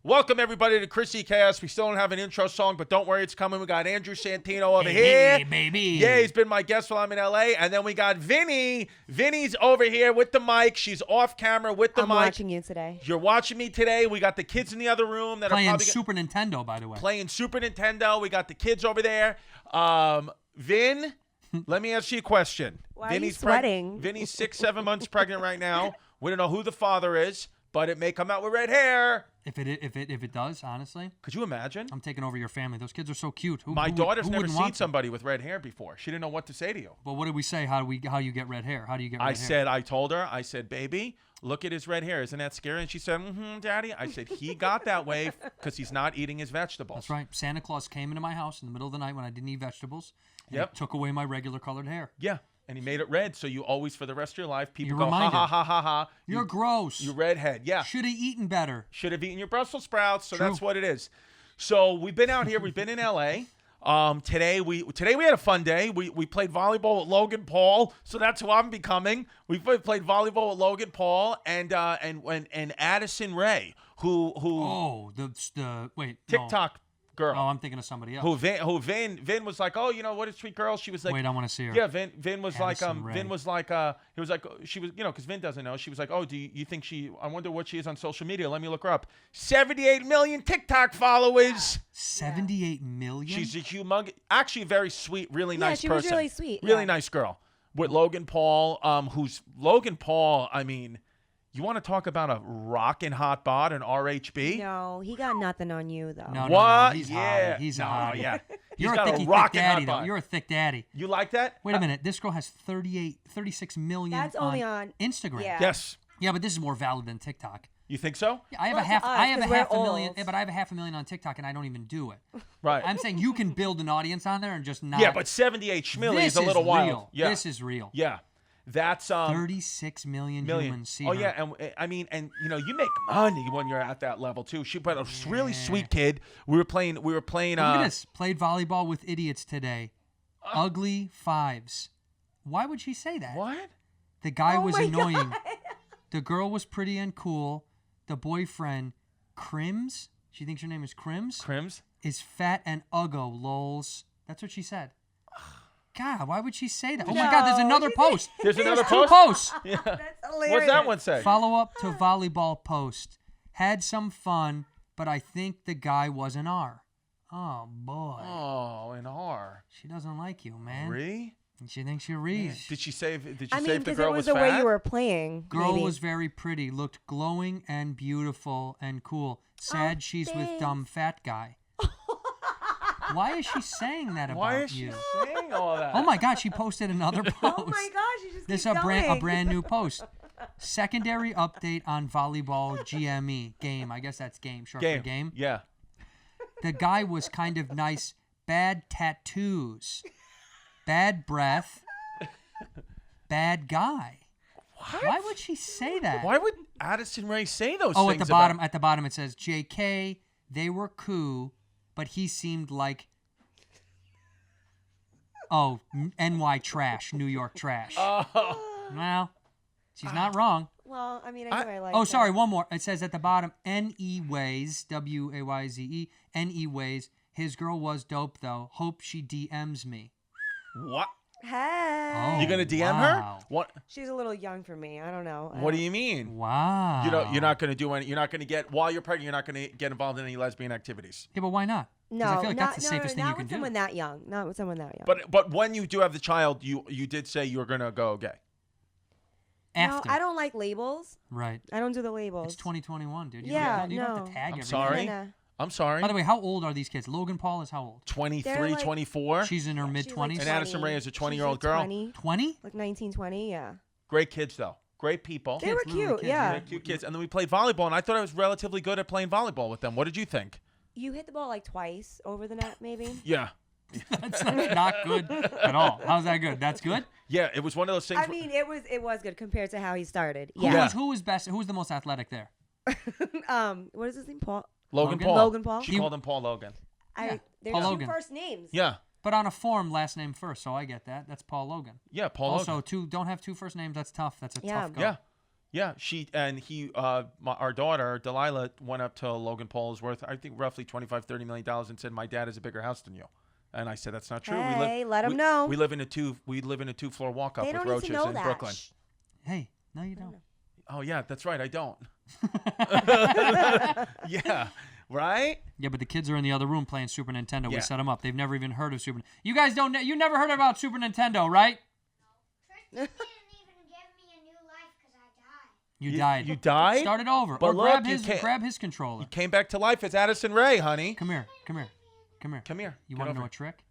Welcome, everybody, to Chrissy Chaos. We still don't have an intro song, but don't worry, it's coming. We got Andrew Santino over here. Hey, baby. Yeah, he's been my guest while I'm in L.A. And then we got Vinny. Vinny's over here with the mic. She's off camera with the mic. I'm watching you today. You're watching me today. We got the kids in the other room that Playing are probably Super Nintendo, by the way. playing Super Nintendo. We got the kids over there. Vin, let me ask you a question. Why are you sweating? Vinny's 6-7 months pregnant right now. We don't know who the father is, but it may come out with red hair. If it does, honestly, Could you imagine? I'm taking over your family. Those kids are so cute. My daughter's never wouldn't seen want them? somebody with red hair before. She didn't know what to say to you. But what did we say? How you get red hair? How do you get red hair? I told her, baby, look at his red hair. Isn't that scary? And she said, Daddy. I said, he got that way because he's not eating his vegetables. That's right. Santa Claus came into my house in the middle of the night when I didn't eat vegetables. And Yep. he took away my regular colored hair. Yeah. And he made it red, so you always, for the rest of your life, people You're go, reminded. ha, ha, ha, ha, ha. You're gross. You redhead. Yeah. Should have eaten better. Should have eaten your Brussels sprouts, so True. that's what it is. So we've been out here. We've been in L.A. Today we had a fun day. We played volleyball with Logan Paul, so that's who I'm becoming. We played volleyball with Logan Paul and Addison Rae, who Oh, wait. TikTok girl. No. Oh, I'm thinking of somebody else. Who Vin was like, oh, you know what a sweet girl. She was like, Wait, I want to see her. yeah, Vin was Addison Rae. Vin was like, he was like, she was, because Vin doesn't know. She was like, oh, do you think I wonder what she is on social media. Let me look her up. 78 million TikTok followers. 78 million? She's a humongous, actually very sweet, really nice she person. was really sweet. Really yeah. nice girl. With Logan Paul, who's Logan Paul, I mean, you want to talk about a rockin' hot bod, an RHB? No, he got nothing on you though. No, What? He's Yeah. hot. He's a No, hottie. yeah. You're He's got a a thick rockin' daddy, hot though. bod. You're a thick daddy. You like that? Wait a minute. This girl has 36 million That's only on Instagram. Yeah. Yes. Yeah, but this is more valid than TikTok. You think so? Yeah, I have Well, a half. to us, I have a 'cause we're half a million. old. Yeah, but I have a 500,000 on TikTok, and I don't even do it. Right. I'm saying you can build an audience on there and just not. Yeah, but 78 schmilly this is a little wild. real. Yeah. This is real. Yeah. That's 36 million humans see Oh her. yeah, and I mean, and you make money when you're at that level too. She but a really sweet kid. We were playing. Look at this. Played volleyball with idiots today. Ugly fives. Why would she say that? What? The guy Oh was my annoying. God. The girl was pretty and cool. The boyfriend, Crims, she thinks her name is Crims, Crims? is fat and uggo, lols. That's what she said. God, why would she say that? Oh my No, God, there's another she post. There's another Two post? posts. Yeah. That's hilarious. What's that one say? Follow up to volleyball post. Had some fun, but I think the guy was an R. Oh boy. Oh, an R. She doesn't like you, man. Re? She thinks you're Reed. Did she say? Did she I say mean, if the because girl it was was the way fat? you were playing. Girl maybe. was very pretty, looked glowing and beautiful and cool. Sad she's with dumb fat guy. Why is she saying that about Why is she you? saying all that? Oh my God, she posted another post. Oh my gosh, you just This keep is a going. brand new post. Secondary update on volleyball GME game. I guess that's game, short for game. Yeah. The guy was kind of nice. Bad tattoos. Bad breath. Bad guy. What? Why would she say that? Why would Addison Rae say those Oh, things at the bottom. At the bottom, it says JK. They were cool, but he seemed like NY trash, New York trash. Oh. Well, she's not wrong. Well, I mean, I know I like Oh, that. sorry, one more. It says at the bottom, N.E. Ways, W-A-Y-Z-E, N.E. Ways. His girl was dope, though. Hope she DMs me. What? Hey. Oh. You gonna DM wow. her? What? She's a little young for me. I don't know. What do you mean? Wow. You're not gonna do any. You're not gonna get while you're pregnant. You're not gonna get involved in any lesbian activities. Yeah, but why not? 'Cause No, I feel like not, that's the safest thing you not can with do. someone that young. Not with someone that young. But when you do have the child, you did say you were gonna go gay. After. No, I don't like labels. Right. I don't do the labels. It's 2021, dude. You Yeah, don't, you don't have no. to tag I'm everything. sorry. Nah. I'm sorry. By the way, how old are these kids? Logan Paul is how old? 23, They're like- 24. She's in her She's mid-20s. like And Addison Rae is a 20-year-old She's like girl. 20, 20? like 19, 20, yeah. Great kids though. Great people. They were Kids, little cute, kids, yeah. Great cute kids. And then we played volleyball, and I thought I was relatively good at playing volleyball with them. What did you think? You hit the ball like twice over the net, maybe. Yeah. That's not good at all. How's that good? That's good? Yeah, it was one of those things. I mean, it was good compared to how he started. Who Yeah. was best? Who was the most athletic there? What is his name? Paul. Logan Logan? Paul. Logan Paul? She called him Paul Logan. Yeah. There's Paul two Logan. first names. Yeah. But on a form, last name first, so I get that. That's Paul Logan. Yeah, Paul Also, Logan. don't have two first names. That's tough. That's a Yeah. tough go. Yeah. Yeah, our daughter Delilah went up to Logan Paul, is worth I think roughly $25-30 million, and said, "My dad has a bigger house than you." And I said, "That's not true. Hey, let him know. We live in a two-floor walk-up They with don't need roaches to know in that. Brooklyn." Shh. Hey, no, you don't. Oh yeah, that's right. I don't. Yeah, right. Yeah, but the kids are in the other room playing Super Nintendo. Yeah. We set them up. They've never even heard of Super. You guys don't. You never heard about Super Nintendo, right? Chrissy didn't even give me a new life because I died. You died. You died. Start it over. But Or look, grab you his can't- grab his controller. You came back to life as Addison Rae, honey. Come here. Come here. Come here. Come here. You Get want to over know a here. trick?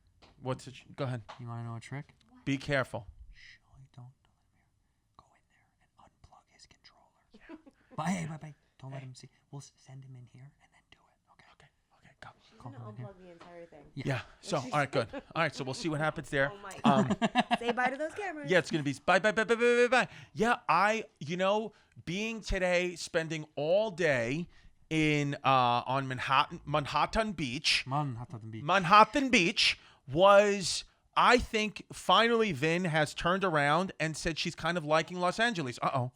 What's it? Go ahead. You want to know a trick? Be careful. Shh, don't let him hear. Go in there and unplug his controller. But hey, don't let him see. We'll send him in here and then do it. Okay. Okay. Go. I'm gonna unplug the entire thing. Yeah. So, all right, good. All right, so we'll see what happens there. Oh my. Say bye to those cameras. Yeah, it's gonna be bye. Yeah, being today, spending all day in on Manhattan Beach was, I think, finally Vin has turned around and said she's kind of liking Los Angeles. Go up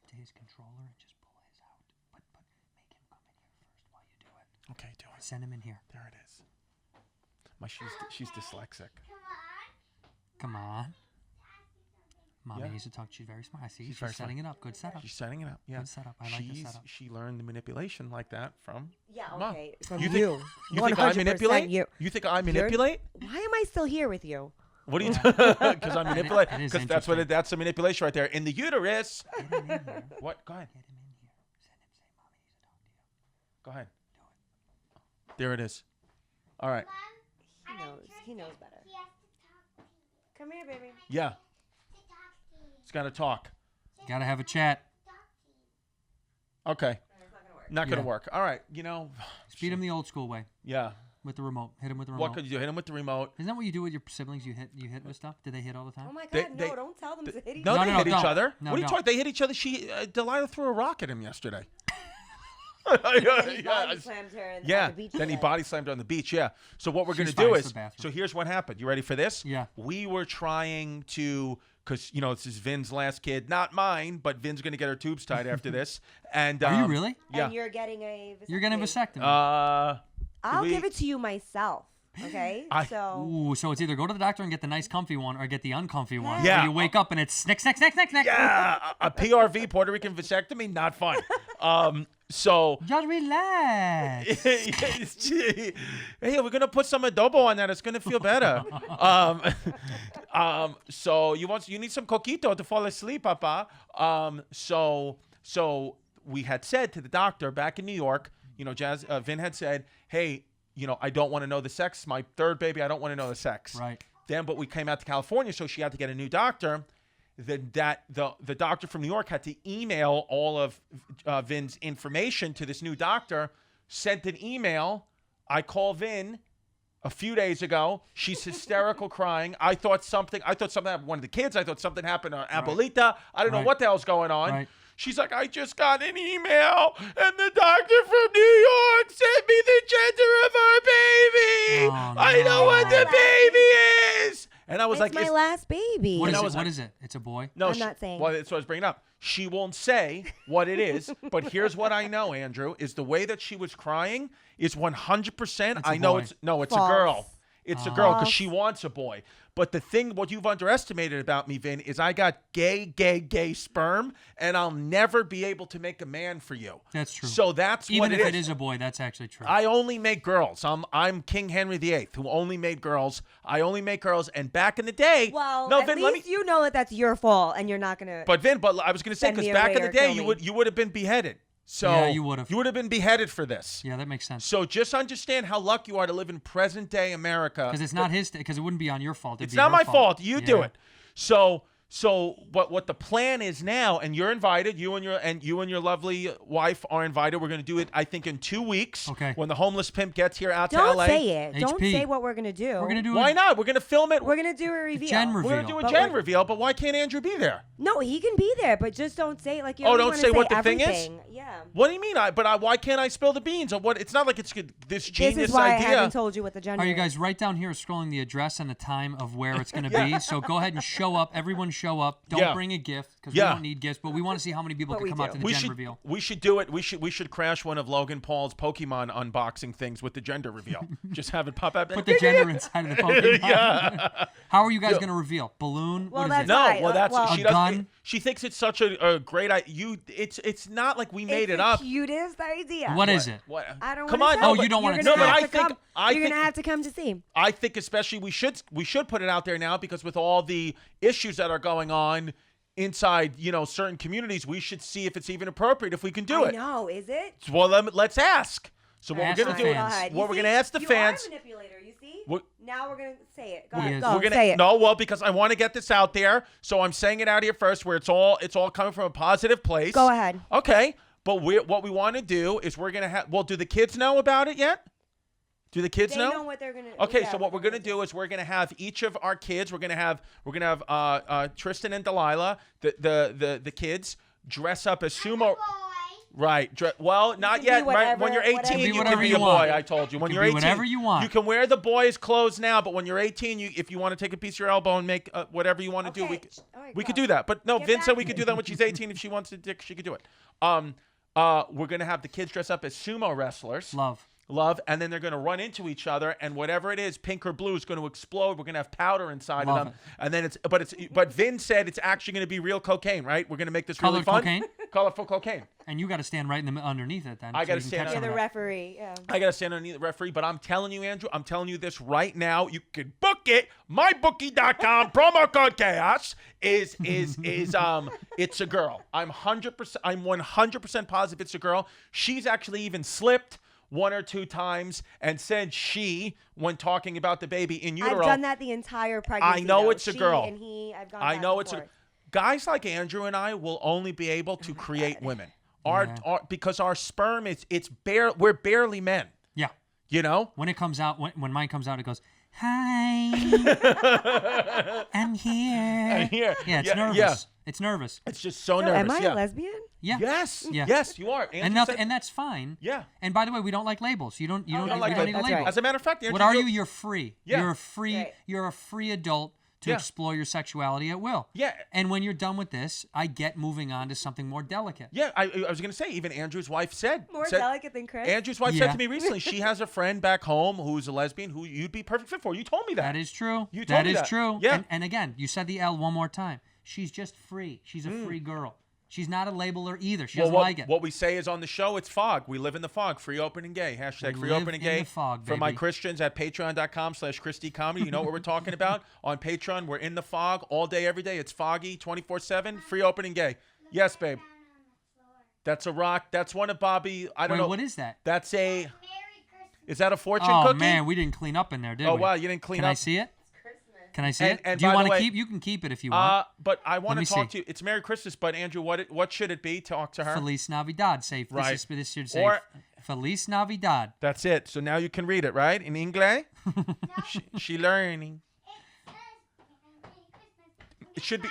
to his controller and just pull his out. But make him come in here first while you do it. Okay, do it. Send him in here. There it is. She's dyslexic. Come on. Mommy Yeah. needs to talk. She's very smart. I see. She's She's very setting it up. Good setup. She's setting it up. Yeah. Good setup. I like the setup. She learned the manipulation like that from Yeah. Mom. Okay. From You you. think I 100% manipulate? You. You think I manipulate? Why am I still here with you? What do you? Because I manipulate. It is Because that's the manipulation right there in the uterus. Get him in here. What? Go ahead. Get him in here. Send him. Say, Mommy needs to talk to you. Go ahead. There it is. All right. He knows. He knows better. He has to talk to you. Come here, baby. Yeah. To talk to you. It's got to talk. Gotta have a chat. Talk to you. Okay. It's not gonna work. Not gonna Yeah. work. All right. Speed him the old school way Yeah. with the remote. Hit him with the remote. What could you do? Hit him with the remote. Isn't that what you do with your siblings? You hit with stuff. Do they hit all the time? Oh my God! They- no! Don't tell them to hit each No, other. they no, hit each don't. other. No, What are you don't. talking? They hit each other. Delilah threw a rock at him yesterday. He body yeah. slammed her on Yeah, the beach. then he again. body slammed her on the beach. Yeah. So what we're She's going to do fine, it's is, the bathroom. so here's what happened. You ready for this? Yeah. We were trying to, because this is Vin's last kid, not mine, but Vin's going to get her tubes tied after this. And Are you really? Yeah. And you're getting a. You're getting a vasectomy. I'll we- give it to you myself. Okay. So. Ooh, so it's either go to the doctor and get the nice comfy one or get the uncomfy one. Yeah. Where you wake up and it's snick. Yeah, a PRV, Puerto Rican vasectomy, not fun. So. Just relax. Hey, we're gonna put some adobo on that. It's gonna feel better. So you need some coquito to fall asleep, Papa. So we had said to the doctor back in New York, Vin had said, hey, I don't want to know the sex. My third baby, I don't want to know the sex. Right. Then, but we came out to California, so she had to get a new doctor. The doctor from New York had to email all of Vin's information to this new doctor. Sent an email. I call Vin a few days ago. She's hysterical, crying. I thought something happened to one of the kids. I thought something happened to Abuelita. I don't know Right. what the hell's going on. Right. She's like, I just got an email, and the doctor from New York sent me the gender of our baby. Oh, I know no. what the baby is. And I was It's like, my last baby. What is I it? was What like- is it? It's a boy. no, I'm not saying. Well, that's what I was bringing up. She won't say what it is, but here's what I know, Andrew, is the way that she was crying is 100%. It's a I know boy. it's a False. girl. It's a girl because False. she wants a boy. But what you've underestimated about me, Vin, is I got gay sperm, and I'll never be able to make a man for you. That's true. So that's Even what if it it is a boy, that's actually true. I only make girls. I'm King Henry VIII, who only made girls. I only make girls. And back in the day, Well, no, at Vin, least you know that that's your fault, and you're not gonna. But I was going to say Send because me back away in the or day, kill me. you would have been beheaded. So Yeah, you would've. You would have been beheaded for this. yeah, that makes sense. So just understand how lucky you are to live in present day America. Because it's not his. Because it wouldn't be on your fault. It'd It's be not her my fault. You do Yeah. it. So what the plan is now, and you're invited. You and your lovely wife are invited. We're going to do it, I think, in 2 weeks. Okay. When the homeless pimp gets here out Don't to LA. say it. Don't HP. say what we're gonna do. We're gonna do. Why not? We're going to film it. We're gonna do a reveal. gen We're reveal. going to do a But gen we're- reveal. But why can't Andrew be there? No, he can be there, but just don't say it like you. Oh, always don't wanna say what the thing is? everything. Yeah. What do you mean? Why can't I spill the beans? Or what? It's not like it's this This genius is why idea. I haven't told you what the gender. All right, you is. guys, right down here is scrolling the address and the time of where it's going to be. So go ahead and show up. Everyone show up. Don't Yeah. bring a gift because Yeah. we don't need gifts, but we want to see how many people But can we come out do. to the We gender should reveal. we should do it. We should crash one of Logan Paul's Pokemon unboxing things with the gender reveal. Just have it pop up. Put the gender inside of the Pokemon. Yeah. How are you guys going to reveal? Balloon? Well, What is that's it? No, Right, well, that's well- she A doesn't. gun? She thinks it's such a great idea. It's not like we made it's it the up. cutest idea. What is it? What? I don't Come wanna on. tell No, you but- don't wanna You're tell. gonna No, but have to come. I You're think gonna have to come to see. I think especially we should put it out there now because with all the issues that are going on inside certain communities, we should see if it's even appropriate if we can do I it. know, is it? Well, let's ask. So what Ask we're gonna the do? fans. Go ahead. What You we're see? gonna ask the you fans. Are a manipulator, you see? What- Now we're gonna say it. Go He ahead. is. Go. We're gonna say it. no, well, because I want to get this out there, so I'm saying it out here first, where it's all coming from a positive place. Go ahead. Okay, but what we want to do is we're gonna have. Well, do the kids know about it yet? Do the kids They know what they're gonna. Okay, yeah, so what we're gonna do is we're gonna have each of our kids. We're gonna have Tristan and Delilah, the kids, dress up as sumo. Boy. Right. Well, not can yet. be Right. When you're whatever- 18, You you can be can whatever be you a boy. want. I told you. When You you're can be 18, whatever you want. You can wear the boys' clothes now, but when you're 18, if you want to take a piece of your elbow and make whatever you want to do, Okay, we all right, we could go. do that. But no, Get Vince back said we to could me. do that when she's 18. If she wants to, she could do it. We're gonna have the kids dress up as sumo wrestlers. Love, and then they're going to run into each other, and whatever it is, pink or blue, is going to explode. We're going to have powder inside Love of them, it. and then but Vin said it's actually going to be real cocaine, right? We're going to make this really Colored fun. cocaine? Colorful cocaine. And you got to stand right in the underneath it then. I so gotta you can stand catch on Yeah, some the of that. referee. Yeah. I got to stand underneath the referee, but I'm telling you, Andrew, I'm telling you this right now. You can book it. MyBookie.com promo code chaos is it's a girl. I'm 100% positive it's a girl. She's actually even slipped one or two times and said when talking about the baby in utero. I've done that the entire pregnancy. I know though. it's a She girl. And he. I've gone. I back know and it's a forth. guys like Andrew and I will only be able to create women. Yeah. Because our sperm we're barely men. Yeah. You know? When it comes out, when mine comes out, it goes, "Hi, I'm here." Here. Yeah, it's nervous. Yeah. It's nervous. It's just so So, nervous. am I yeah. a lesbian? Yeah. Yes. Yeah. Yes, you are. And Andrew nothing, said- and that's fine. yeah. And by the way, we don't like labels. You don't I don't like you don't labels. need a That's label. right. As a matter of fact, Andrew, What are you? You're free. Yeah. Right. You're a free adult to Yeah. explore your sexuality at will. Yeah. And when you're done with this, I get moving on to something more delicate. Yeah, I was going to say, even Andrew's wife said. More said- delicate than Chris. Andrew's wife said Yeah. to me recently, she has a friend back home who's a lesbian who you'd be perfect fit for. You told me that. That is true. You told That me is that. true. Yeah. And again, you said the L one more time. She's just free. She's a free girl. She's not a labeler either. She doesn't like it. What we say is on the show, it's fog. We live in the fog. Free open and gay. Hashtag We free live open and in gay. the fog, For my baby. Christians at patreon.com/Christy Comedy. You know what we're talking about? On Patreon, we're in the fog all day, every day. It's foggy, 24/7. Free open and gay. Yes, babe. Down on the floor. That's a rock. That's one of Bobby. I don't Wait, know. what is that? That's a. Merry Christmas. Is that a fortune Oh cookie? man, we didn't clean up in there, did Oh, we? wow, you didn't clean Can up. I see it? Can I see And- it? and Do you by the want to way- keep? You can keep it if you want. But I want Let to me talk see. to you. It's Merry Christmas, but Andrew, what should it be? Talk to her. Feliz Navidad. Say Right. this should say Or- Feliz Navidad. That's it. So now you can read it, right? In English? she learning. It should be.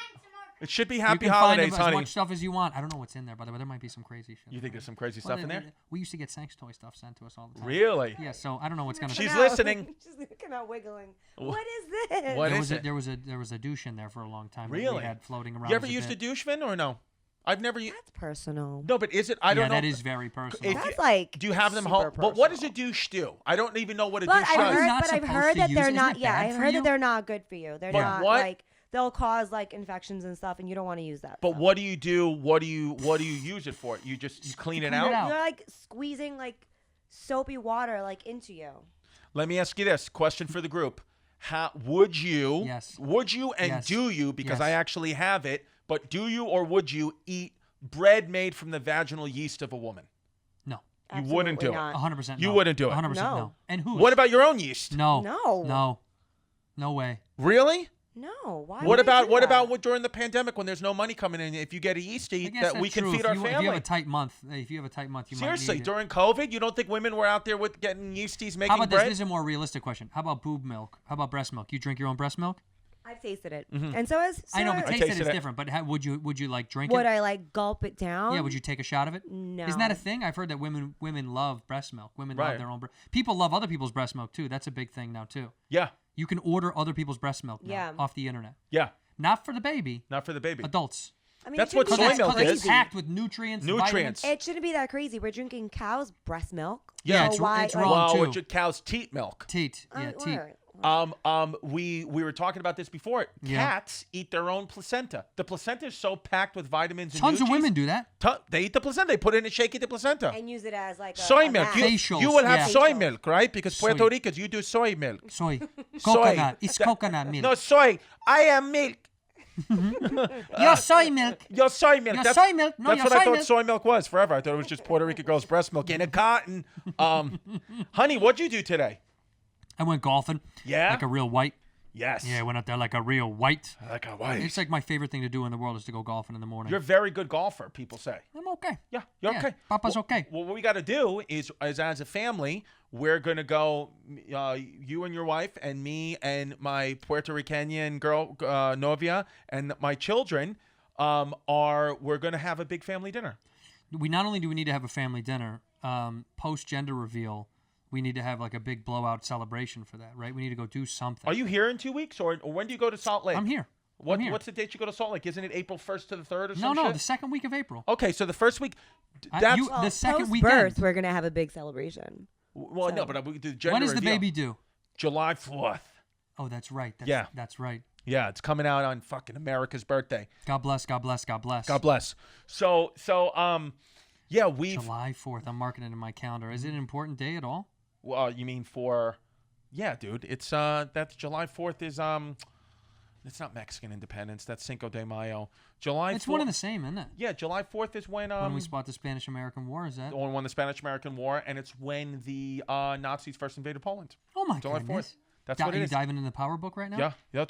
It should be You Happy can Holidays, find as honey. much stuff as you want. I don't know what's in there, by the way. There might be some crazy shit. You think there's some crazy Well, stuff in there? We used to get sex toy stuff sent to us all the time. Really? Yeah. So I don't know what's gonna. She's Come out. listening. She's come out wiggling. What is this? What There is was it? there was a douche in there for a long time. that Really? We had floating around. You ever as a used a bit. douche, Vin, or no? I've never used. That's personal. No, but is it? I don't Yeah, know. that is very personal. If That's you- like. Do you have them super home? But what does a personal. douche do? I don't even know what a But douche I've does. You're heard, not but I've supposed heard to that use they're it. Isn't not. it Yeah, bad I've for heard you? that they're not good for you. They're But not what- like they'll cause like infections and stuff, and you don't want to use that. But stuff. what do you do? What do you use it for? You just clean it clean it out? out. You're like squeezing like soapy water like into you. Let me ask you this question for the group: would you? Yes. Would you and Yes. do you? Because Yes. I actually have it. But do you or would you eat bread made from the vaginal yeast of a woman? No. You wouldn't do Absolutely it. not. 100%. You no. wouldn't do it. 100% no. No. And who? What about your own yeast? No. No. No. No way. Really? No. Why? What would I about do what that? about during the pandemic when there's no money coming in? If you get a yeast I eat guess that that's we can true. feed if our you, If you family. have a tight month, you might Seriously, need it. during COVID, you don't think women were out there with getting yeasties making How about this? bread? This is a more realistic question. How about boob milk? How about breast milk? You drink your own breast milk? I've tasted it, and so has. I know, but Sarah. tasted tasted is it. different. But would you like drink Would it? I like gulp it down? Yeah, would you take a shot of it? No. Isn't that a thing? I've heard that women love breast milk. Women Right. love their own. People love other people's breast milk too. That's a big thing now too. Yeah, You can order other people's breast milk now Yeah. off the internet. yeah. Not for the baby. Not for the baby. Adults. I mean, That's it what shouldn't soy be that milk Because is. it's packed with nutrients. Nutrients. Vitamins. It shouldn't be that crazy. We're drinking cow's breast milk. Yeah, So why, it's like, wrong. Well, too. with your cow's teat milk. Teat. Yeah, teat. whatever. We were talking about this before. Yeah. Cats eat their own placenta. The placenta is so packed with vitamins and Tons of nutries. women do that. They eat the placenta. They put it in a shake, eat the placenta. And use it as like a Soy a milk. mask. Facials, You will have yeah. soy Facials. milk, right? Because Soy. Puerto Ricans, you do soy milk. Soy. Soy. Coconut. It's That- coconut milk. No, soy. I am milk. Your soy milk. Your soy milk. Your That's, soy milk. No, that's your what soy I thought milk. soy milk was forever. I thought it was just Puerto Rican girls' breast milk in a cotton. Honey, what'd you do today? I went golfing. Yeah? Like a real white. Yes. Yeah, I went out there like a real white. Like a wife. It's like my favorite thing to do in the world is to go golfing in the morning. You're a very good golfer, people say. I'm okay. Yeah, you're Yeah, okay. Papa's Well- okay. Well, what we got to do is as a family, we're going to go, you and your wife and me and my Puerto Ricanian girl, Novia, and my children we're going to have a big family dinner. We not only do we need to have a family dinner, post gender reveal, we need to have like a big blowout celebration for that, right? We need to go do something. Are you here in 2 weeks or when do you go to Salt Lake? I'm here. I'm here. What's the date you go to Salt Lake? Isn't it April 1st to the 3rd or No, something? no, the second week of April. Okay, so the first week, I- that's... you- the second weekend. Post-birth, we're gonna have a big celebration. well, no, but we do the gender When is the reveal. baby due? July 4th. Oh, that's right. Yeah. That's right. Yeah, it's coming out on fucking America's birthday. God bless, God bless, God bless. God bless. So, yeah, we've... July 4th. I'm marking it in my calendar. Is it an important day at all? Well, you mean for... Yeah, dude. It's, that's July 4th is, it's not Mexican Independence. That's Cinco de Mayo. July 4th... It's one and the same, isn't it? Yeah, July 4th is when When we spot the Spanish-American War, is that? won the Spanish-American War, and it's when the Nazis first invaded Poland. Oh my July goodness. 4th. That's what Are it you is. diving in the power book right now? Yeah,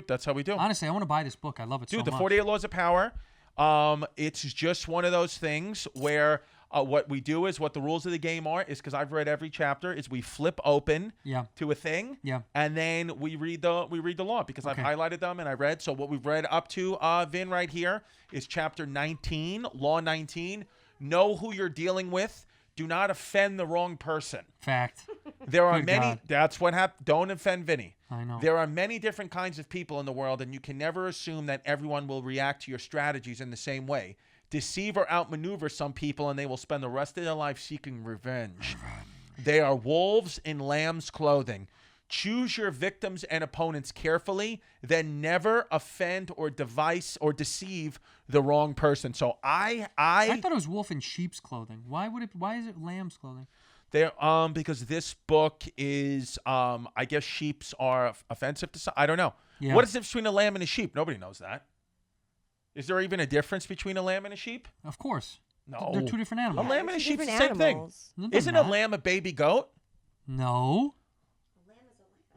that's how we do. Honestly, I want to buy this book. I love it so Dude, the much. 48 Laws of Power. It's just one of those things where what we do is what the rules of the game are is because I've read every chapter is we flip open Yeah. to a thing. Yeah. And then we read the law because Okay. I've highlighted them and I read. So what we've read up to Vin right here is chapter 19, law 19. Know who you're dealing with. Do not offend the wrong person. Fact. There are Good many. God. That's what happened. Don't offend Vinny. I know. There are many different kinds of people in the world, and you can never assume that everyone will react to your strategies in the same way. Deceive or outmaneuver some people, and they will spend the rest of their life seeking revenge. They are wolves in lamb's clothing. Choose your victims and opponents carefully, then never offend or deceive the wrong person. So I thought it was wolf in sheep's clothing. Why is it lamb's clothing? there because this book is I guess sheeps are offensive to some. I don't know. Yeah. What is the difference between a lamb and a sheep? Nobody knows that. Is there even a difference between a lamb and a sheep? Of course. No. They're two different A animals. lamb and a Two sheep's the different same thing. animals. No, they're Isn't a not. lamb a baby goat? No.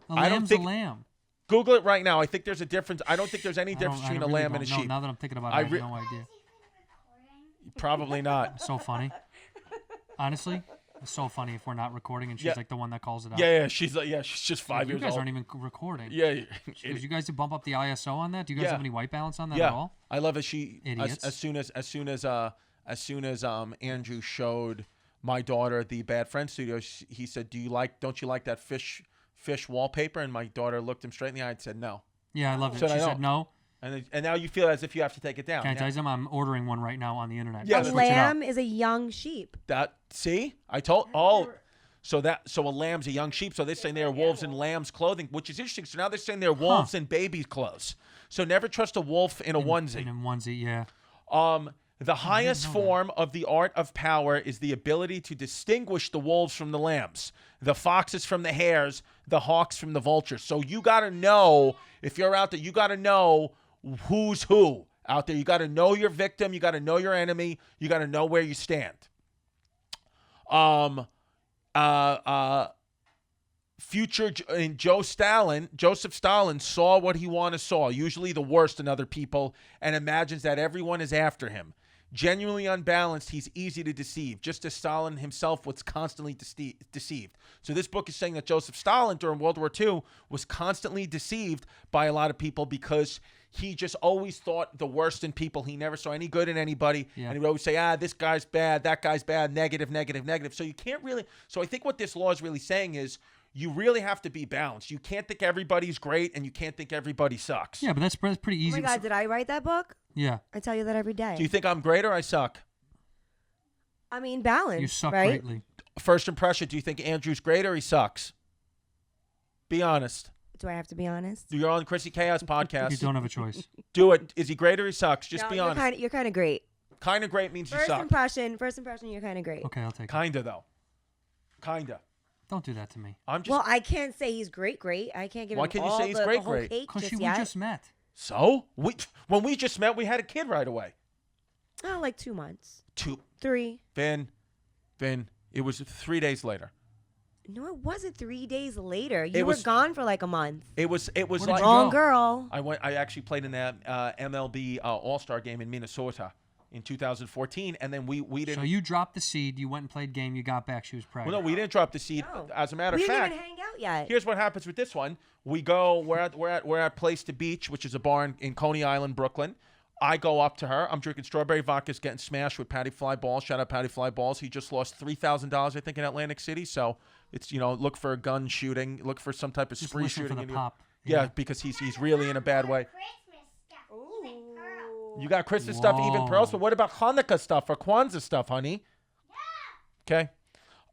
A I don't lamb's think- a lamb. Google it right now. I think there's a difference. I don't think there's any difference between a really lamb and a don't know. sheep. Now that I'm thinking about it, I I have re- no idea. Probably not. So funny. Honestly, it's so funny if we're not recording and she's Yeah. like the one that calls it out. Yeah, she's just Like, 5 you years guys old. aren't even recording. Yeah, Did you guys bump up the ISO on that? Do you guys Yeah. have any white balance on that yeah. at all? I love it. She Idiots. as soon as Andrew showed my daughter the Bad Friend Studio, he said, "Don't you like that fish wallpaper?" And my daughter looked him straight in the eye and said, "No." Yeah, I love it. Said I She don't. said no. And now you feel as if you have to take it down. Can I Yeah. tell you something? I'm ordering one right now on the internet. Yeah, A that's Switch it up. lamb is a young sheep. See, I told so a lamb's a young sheep. So they're saying they're wolves in lamb's clothing, which is interesting. So now they're saying they're wolves in baby's clothes. So never trust a wolf in a onesie. In a onesie, yeah. The highest form of the art of power is the ability to distinguish the wolves from the lambs, the foxes from the hares, the hawks from the vultures. So you got to know, if you're out there, you got to know who's who out there. You got to know your victim. You got to know your enemy. You got to know where you stand. Joseph Stalin saw what he saw, usually the worst in other people, and imagines that everyone is after him. Genuinely unbalanced, he's easy to deceive, just as Stalin himself was constantly deceived. So this book is saying that Joseph Stalin during World War II was constantly deceived by a lot of people because he just always thought the worst in people. He never saw any good in anybody. Yeah. And he would always say, this guy's bad, that guy's bad, negative, negative, negative. So you can't really... So I think what this law is really saying is you really have to be balanced. You can't think everybody's great, and you can't think everybody sucks. Yeah, but that's pretty Oh easy. my God, did I write that book? Yeah. I tell you that every day. Do you think I'm great or I suck? I mean, balance. You suck right? greatly. First impression, do you think Andrew's great or he sucks? Be honest. Do I have to be honest? You're on the Chrissy Chaos You podcast. don't have a choice. Do it. Is he great or he sucks? Just No, be honest. You're kind of great. Kind of great means you First suck. impression, you're kind of great. Okay, I'll take it. Kinda though. Kinda. Don't do that to me. I'm just. Well, I can't say he's great. I can't give Why him can't you all say he's the great, whole great? cake Because just we yet. just met. So when we just met, we had a kid right away. Oh, like 2 months. 3. 3. Vin. It was 3 days later. No, it wasn't 3 days later. It You were was- gone for like a month. It was Where did like you Wrong go? girl. I actually played in that MLB All-Star game in Minnesota in 2014, and then we didn't. So you dropped the seed. You went and played game. You got back. She was well, pregnant. no, we didn't drop the seed. No. As a matter We of didn't fact, even hang out yet. here's what happens with this one. We go. We're at Place to Beach, which is a bar in Coney Island, Brooklyn. I go up to her. I'm drinking strawberry vodka, getting smashed with Patty Fly Balls. Shout out Patty Fly Balls. He just lost $3,000, I think, in Atlantic City. So it's look for a gun shooting, look for some type of Just spree listen shooting. for the in pop. Yeah, because he's really in a bad way. Christmas stuff, even pearls. You got Christmas stuff, even pearls. But what about Hanukkah stuff or Kwanzaa stuff, honey? Okay.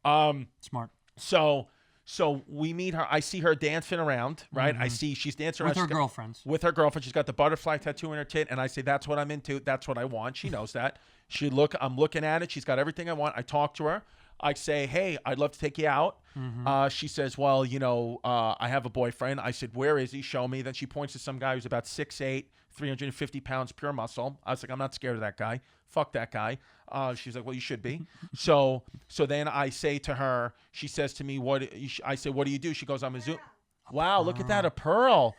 Smart. So we meet her. I see her dancing around, right? I see she's dancing around. With her She's got- girlfriends. With her girlfriend. She's got the butterfly tattoo in her tit. And I say, that's what I'm into. That's what I want. She knows that. I'm looking at it. She's got everything I want. I talk to her. I say, hey, I'd love to take you out. She says, well, I have a boyfriend. I said, where is he? Show me. Then she points to some guy who's about 6'8", 350 pounds, pure muscle. I was like, I'm not scared of that guy. Fuck that guy. She's like, well, you should be. So then I say to her, she says to me, I say, what do you do? She goes, I'm a Zoom. Wow, look at that, a pearl.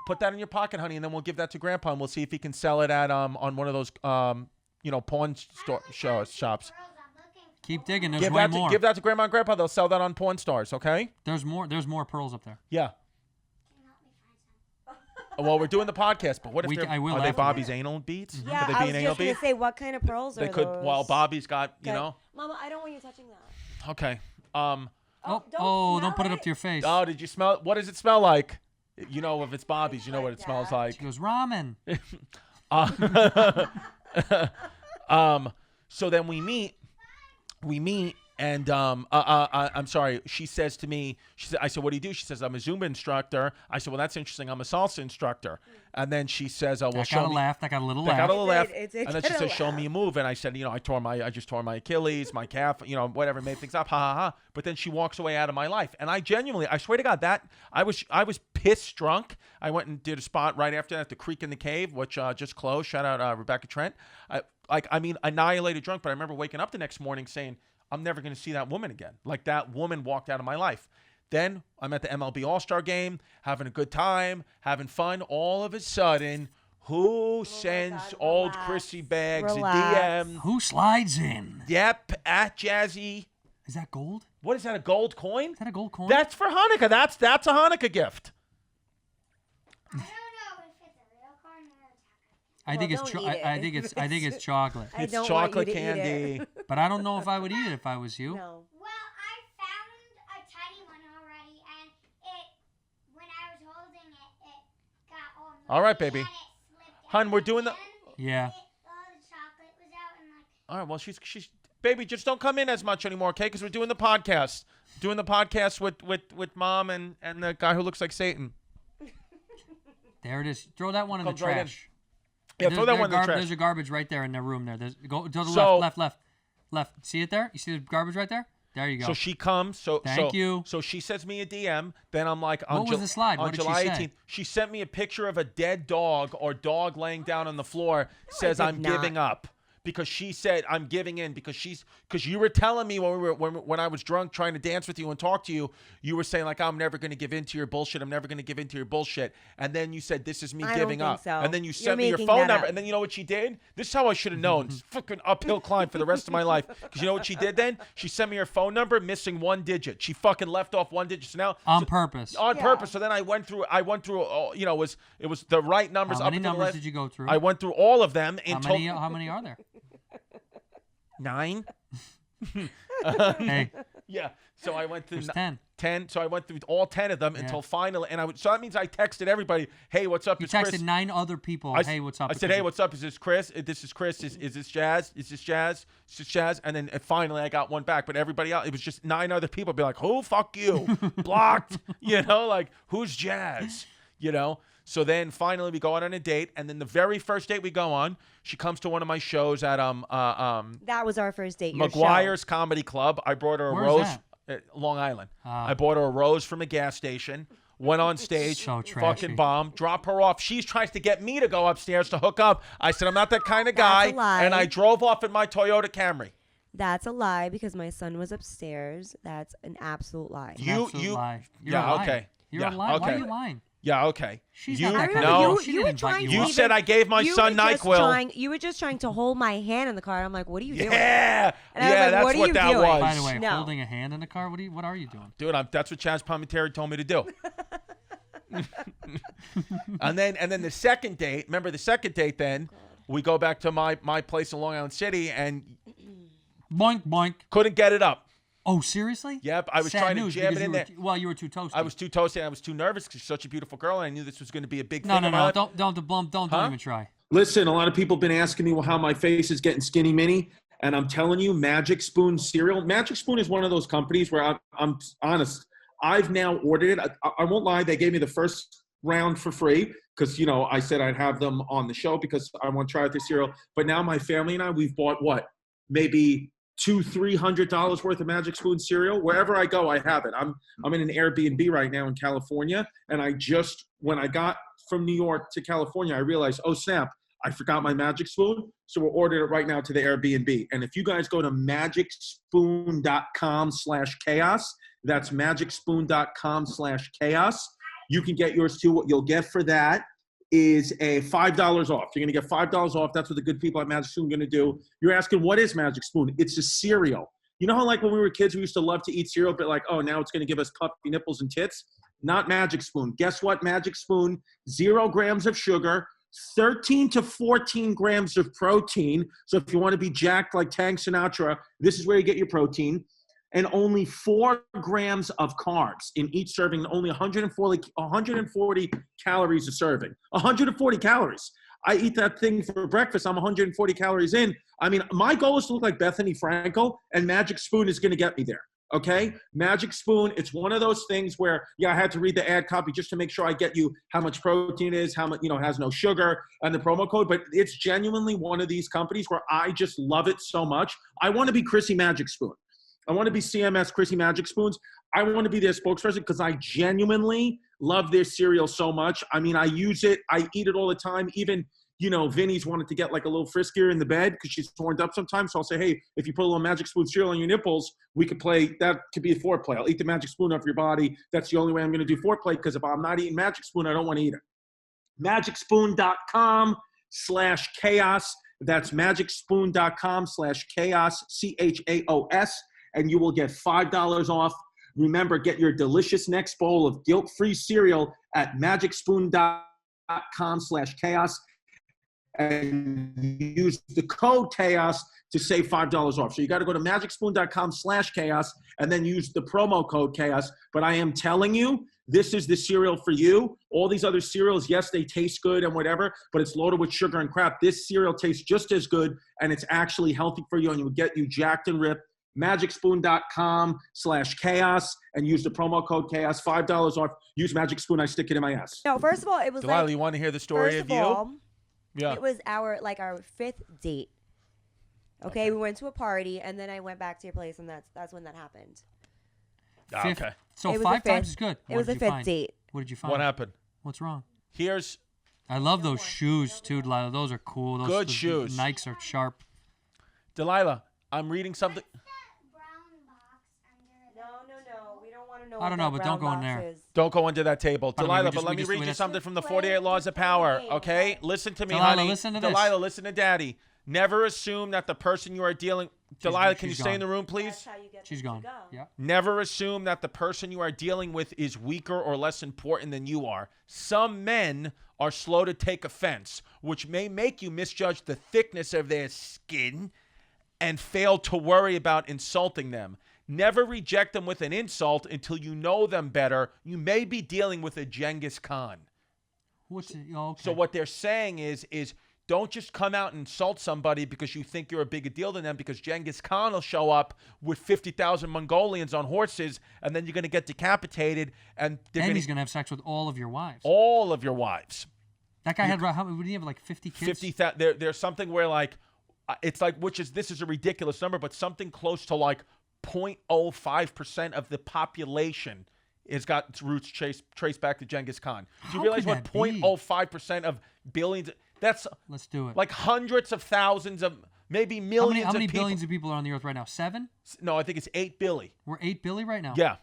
Put that in your pocket, honey, and then we'll give that to Grandpa, and we'll see if he can sell it at on one of those pawn shops. Pearls, I'm looking for Keep digging. There's Give way that, more. give that to Grandma and Grandpa. They'll sell that on Pawn Stars, okay? There's more. There's more pearls up there. Yeah. Can you help me find some? Well, we're doing the podcast, but what if I will are they after. Bobby's anal beads? Yeah, Could they I be was an anal just gonna bead? say, what kind of pearls They are could. those? Well, Bobby's got, Okay. Mama, I don't want you touching that. Okay. Oh, don't don't put it smell up to your face. Oh, did you smell it? What does it smell like? If it's Bobby's, you know what it smells like. She goes, ramen. So then we meet, and I'm sorry. She says to me, I said, what do you do? She says, I'm a Zumba instructor. I said, well, that's interesting. I'm a salsa instructor. And then she says, well, I show got a me. laugh. I got a little I laugh. got a little laugh, It and then she did a says, "Show laugh. me a move." And I said, I just tore my Achilles, my calf, whatever, made things up, ha ha ha. But then she walks away out of my life, and I swear to God, that I was pissed drunk. I went and did a spot right after that at the Creek in the Cave, which just closed. Shout out Rebecca Trent. Annihilated drunk. But I remember waking up the next morning saying, I'm never going to see that woman again. Like, that woman walked out of my life. Then I'm at the MLB All-Star game, having a good time, having fun. All of a sudden, who sends God, old relax. Chrissy Bags Relax. a DM? Who slides in? Yep, at Jazzy. Is that gold? What is that, a gold coin? Is that a gold coin? That's for Hanukkah. That's a Hanukkah gift. I don't know if it's a real corn or a chocolate. I think Well, it's. don't I eat think it. it's. I think it's chocolate. I It's don't want you chocolate to eat it. candy. But I don't know if I would eat it if I was you. No. Well, I found a tiny one already, and when I was holding it got all All right, muddy baby. and it slipped Hun, out, we're doing the- and Yeah. all the chocolate was out, and All right, well, she's baby, just don't come in as much anymore, okay? Because we're doing the podcast. Doing the podcast with Mom and the guy who looks like Satan. There it is. Throw that one in the Comes right in. trash. Yeah, throw that one in the trash. There's a garbage right there in their room. There. Go to the So- left. See it there? You see the garbage right there? There you go. So she comes. Thank you. So she sends me a DM. Then I'm like, on What was the slide? On What did she July say? 18th, she sent me a picture of a dead dog or dog laying down on the floor. Says did I'm not. giving up. Because she said I'm giving in because you were telling me when I was drunk trying to dance with you and talk to you, you were saying like I'm never going to give in to your bullshit. I'm never going to give in to your bullshit. And then you said this is me I don't giving think up. so. And then you You're sent me your making phone that number. up. And then you know what she did? This is how I should have known. It's fucking uphill climb for the rest of my life. Because you know what she did then? She sent me her phone number, missing one digit. She fucking left off one digit. So now On purpose. on Yeah. purpose. So then I went through. It was the right numbers. How up many until the numbers last- did you go through? I went through all of them. How many are there? 9. Hey, Yeah. So I went through. there's 10. 10. So I went through all 10 of them until finally, so that means I texted everybody, hey, what's up? You It's texted Chris. 9 other people, hey, what's up? I said, hey, what's up? Is this Chris? This is Chris. Is this Jazz? Is this Jazz? Is this Jazz? And then finally I got one back. But everybody else, it was just 9 other people be like, who? Fuck you. Blocked. Like, who's Jazz? So then finally we go out on a date. And then the very first date we go on, she comes to one of my shows at That was our first date. McGuire's Comedy Club. I brought her a Where's rose. that? Long Island. I bought her a rose from a gas station. Went on stage, So trashy. fucking bomb, drop her off. She's trying to get me to go upstairs to hook up. I said, I'm not that kind of guy. That's a lie. And I drove off in my Toyota Camry. That's a lie because my son was upstairs. That's an absolute lie. Absolute lie. You're Yeah, a liar. okay. You're Yeah, a liar. Why okay. are you lying? Yeah, okay. She's you, not that kind no, of girl. She didn't invite you. You said I gave my son NyQuil. You were just trying to hold my hand in the car. I'm like, what are you doing? Yeah, And I was like, that's what are what you that doing? was. By the way, No. holding a hand in the car. What are you doing? Dude, that's what Chaz Palminteri told me to do. and then the second date. Remember the second date? Then we go back to my place in Long Island City and Boink boink. couldn't get it up. Oh, seriously? Yep, I was Sad trying to news, jam because it in there. You were too toasty. I was too toasty. I was too nervous because she's such a beautiful girl, and I knew this was going to be a big No, thing. no, in my no. life. Don't even try. Listen, a lot of people have been asking me how my face is getting skinny mini, and I'm telling you, Magic Spoon cereal. Magic Spoon is one of those companies where I'm honest. I've now ordered it. I won't lie. They gave me the first round for free because, I said I'd have them on the show because I want to try out their cereal. But now my family and I, we've bought maybe $200-300 worth of Magic Spoon cereal. Wherever I go, I have it. I'm in an Airbnb right now in California, and when I got from New York to California, I realized, oh snap, I forgot my Magic Spoon. So we're ordering it right now to the Airbnb. And if you guys go to magicspoon.com/chaos, that's magicspoon.com/chaos, you can get yours too. What you'll get for that is a $5 off. You're going to get $5 off. That's what the good people at Magic Spoon are going to do. You're asking, what is Magic Spoon? It's a cereal. You know how like when we were kids, we used to love to eat cereal, but like, oh, now it's going to give us puffy nipples and tits? Not Magic Spoon. Guess what? Magic Spoon, 0 grams of sugar, 13 to 14 grams of protein. So if you want to be jacked like Tank Sinatra, this is where you get your protein. And only 4 grams of carbs in each serving, only 140 calories a serving. 140 calories. I eat that thing for breakfast. I'm 140 calories in. I mean, my goal is to look like Bethany Frankel, and Magic Spoon is going to get me there. Okay? Magic Spoon, it's one of those things where, I had to read the ad copy just to make sure I get you how much protein it is, how much, it has no sugar, and the promo code. But it's genuinely one of these companies where I just love it so much. I want to be Chrissy Magic Spoon. I want to be CMS Chrissy Magic Spoons. I want to be their spokesperson because I genuinely love their cereal so much. I mean, I use it. I eat it all the time. Even, Vinny's wanted to get like a little friskier in the bed because she's torn up sometimes. So I'll say, hey, if you put a little Magic Spoon cereal on your nipples, we could play. That could be a foreplay. I'll eat the Magic Spoon off your body. That's the only way I'm going to do foreplay because if I'm not eating Magic Spoon, I don't want to eat it. magicspoon.com/chaos. That's magicspoon.com/chaos, CHAOS. And you will get $5 off. Remember, get your delicious next bowl of guilt-free cereal at magicspoon.com/chaos and use the code chaos to save $5 off. So you got to go to magicspoon.com/chaos and then use the promo code chaos. But I am telling you, this is the cereal for you. All these other cereals, yes, they taste good and whatever, but it's loaded with sugar and crap. This cereal tastes just as good, and it's actually healthy for you, and it will get you jacked and ripped. magicspoon.com/chaos and use the promo code chaos. $5 off. Use Magic Spoon. I stick it in my ass. No, first of all, it was Delilah, you want to hear the story first of you? All, Yeah. It was our 5th date. Okay, we went to a party, and then I went back to your place, and that's when that happened. Okay. So It was 5 the fifth- times is good. It was the 5th date. What did you find? What happened? What's wrong? Here's I love those shoes too, Delilah. Those are cool. Good those shoes. Nikes are sharp. Delilah. I'm reading something. No. We don't want to know. I don't know, but don't go in there. Don't go under that table. By the way, Delilah, we but let me just- read we you just- something from the 48 Laws of Power, okay? Listen to me, Delilah, honey. listen to this. Delilah, listen to Daddy. Never assume that the person you are dealing... Delilah, can you she's stay in gone. the room, please? She's gone. Yeah. Never assume that the person you are dealing with is weaker or less important than you are. Some men are slow to take offense, which may make you misjudge the thickness of their skin and fail to worry about insulting them. Never reject them with an insult until you know them better. You may be dealing with a Genghis Khan. What's it? Oh, okay. So what they're saying is don't just come out and insult somebody because you think you're a bigger deal than them, because Genghis Khan will show up with 50,000 Mongolians on horses, and then you're going to get decapitated, and he's going to have sex with all of your wives. All of your wives. That guy had, how many, would he have, like 50 kids? 50. There's something where, like, it's like, this is a ridiculous number, but something close to like 0.05% of the population has got its roots traced back to Genghis Khan. Do you realize what 0.05% of billions? That's Let's do it. Like hundreds of thousands of, maybe millions how many of people. billions of people are on the earth right now? 7? No, I think it's 8 billion. We're 8 billion right now? Yeah.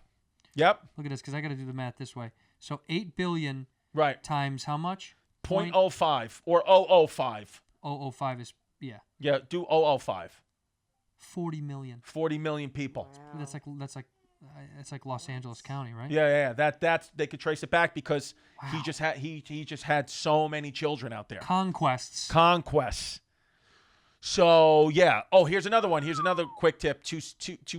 Yep. Look at this, because I got to do the math this way. So 8 billion right. times how much? 0.05 or 005. 005 is, yeah. Yeah, do 005. 40 million. 40 million people. Wow. That's like Los Angeles County, right? Yeah. That's they could trace it back because he just had so many children out there. Conquests. So yeah. Oh, here's another one. Here's another quick tip to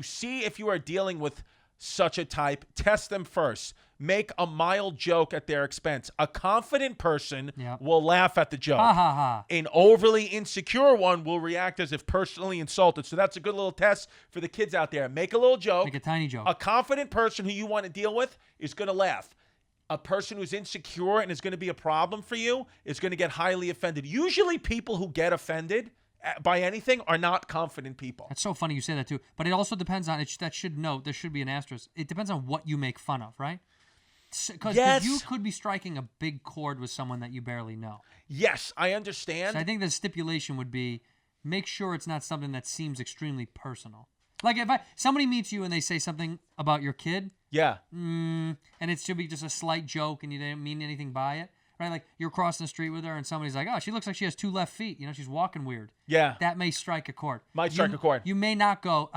see if you are dealing with such a type. Test them first. Make a mild joke at their expense. A confident person will laugh at the joke. Ha ha ha. An overly insecure one will react as if personally insulted. So that's a good little test for the kids out there. Make a little joke. Make a tiny joke. A confident person who you want to deal with is going to laugh. A person who's insecure and is going to be a problem for you is going to get highly offended. Usually people who get offended by anything are not confident people. That's so funny you say that too. But it also depends on, there should be an asterisk. It depends on what you make fun of, right? Because you could be striking a big chord with someone that you barely know. Yes, I understand. So I think the stipulation would be, make sure it's not something that seems extremely personal. Like if somebody meets you and they say something about your kid, and it should be just a slight joke and you didn't mean anything by it, right? Like you're crossing the street with her and somebody's like, oh, she looks like she has 2 left feet. You know, she's walking weird. Yeah. That may strike a chord. Might strike a chord. You may not go,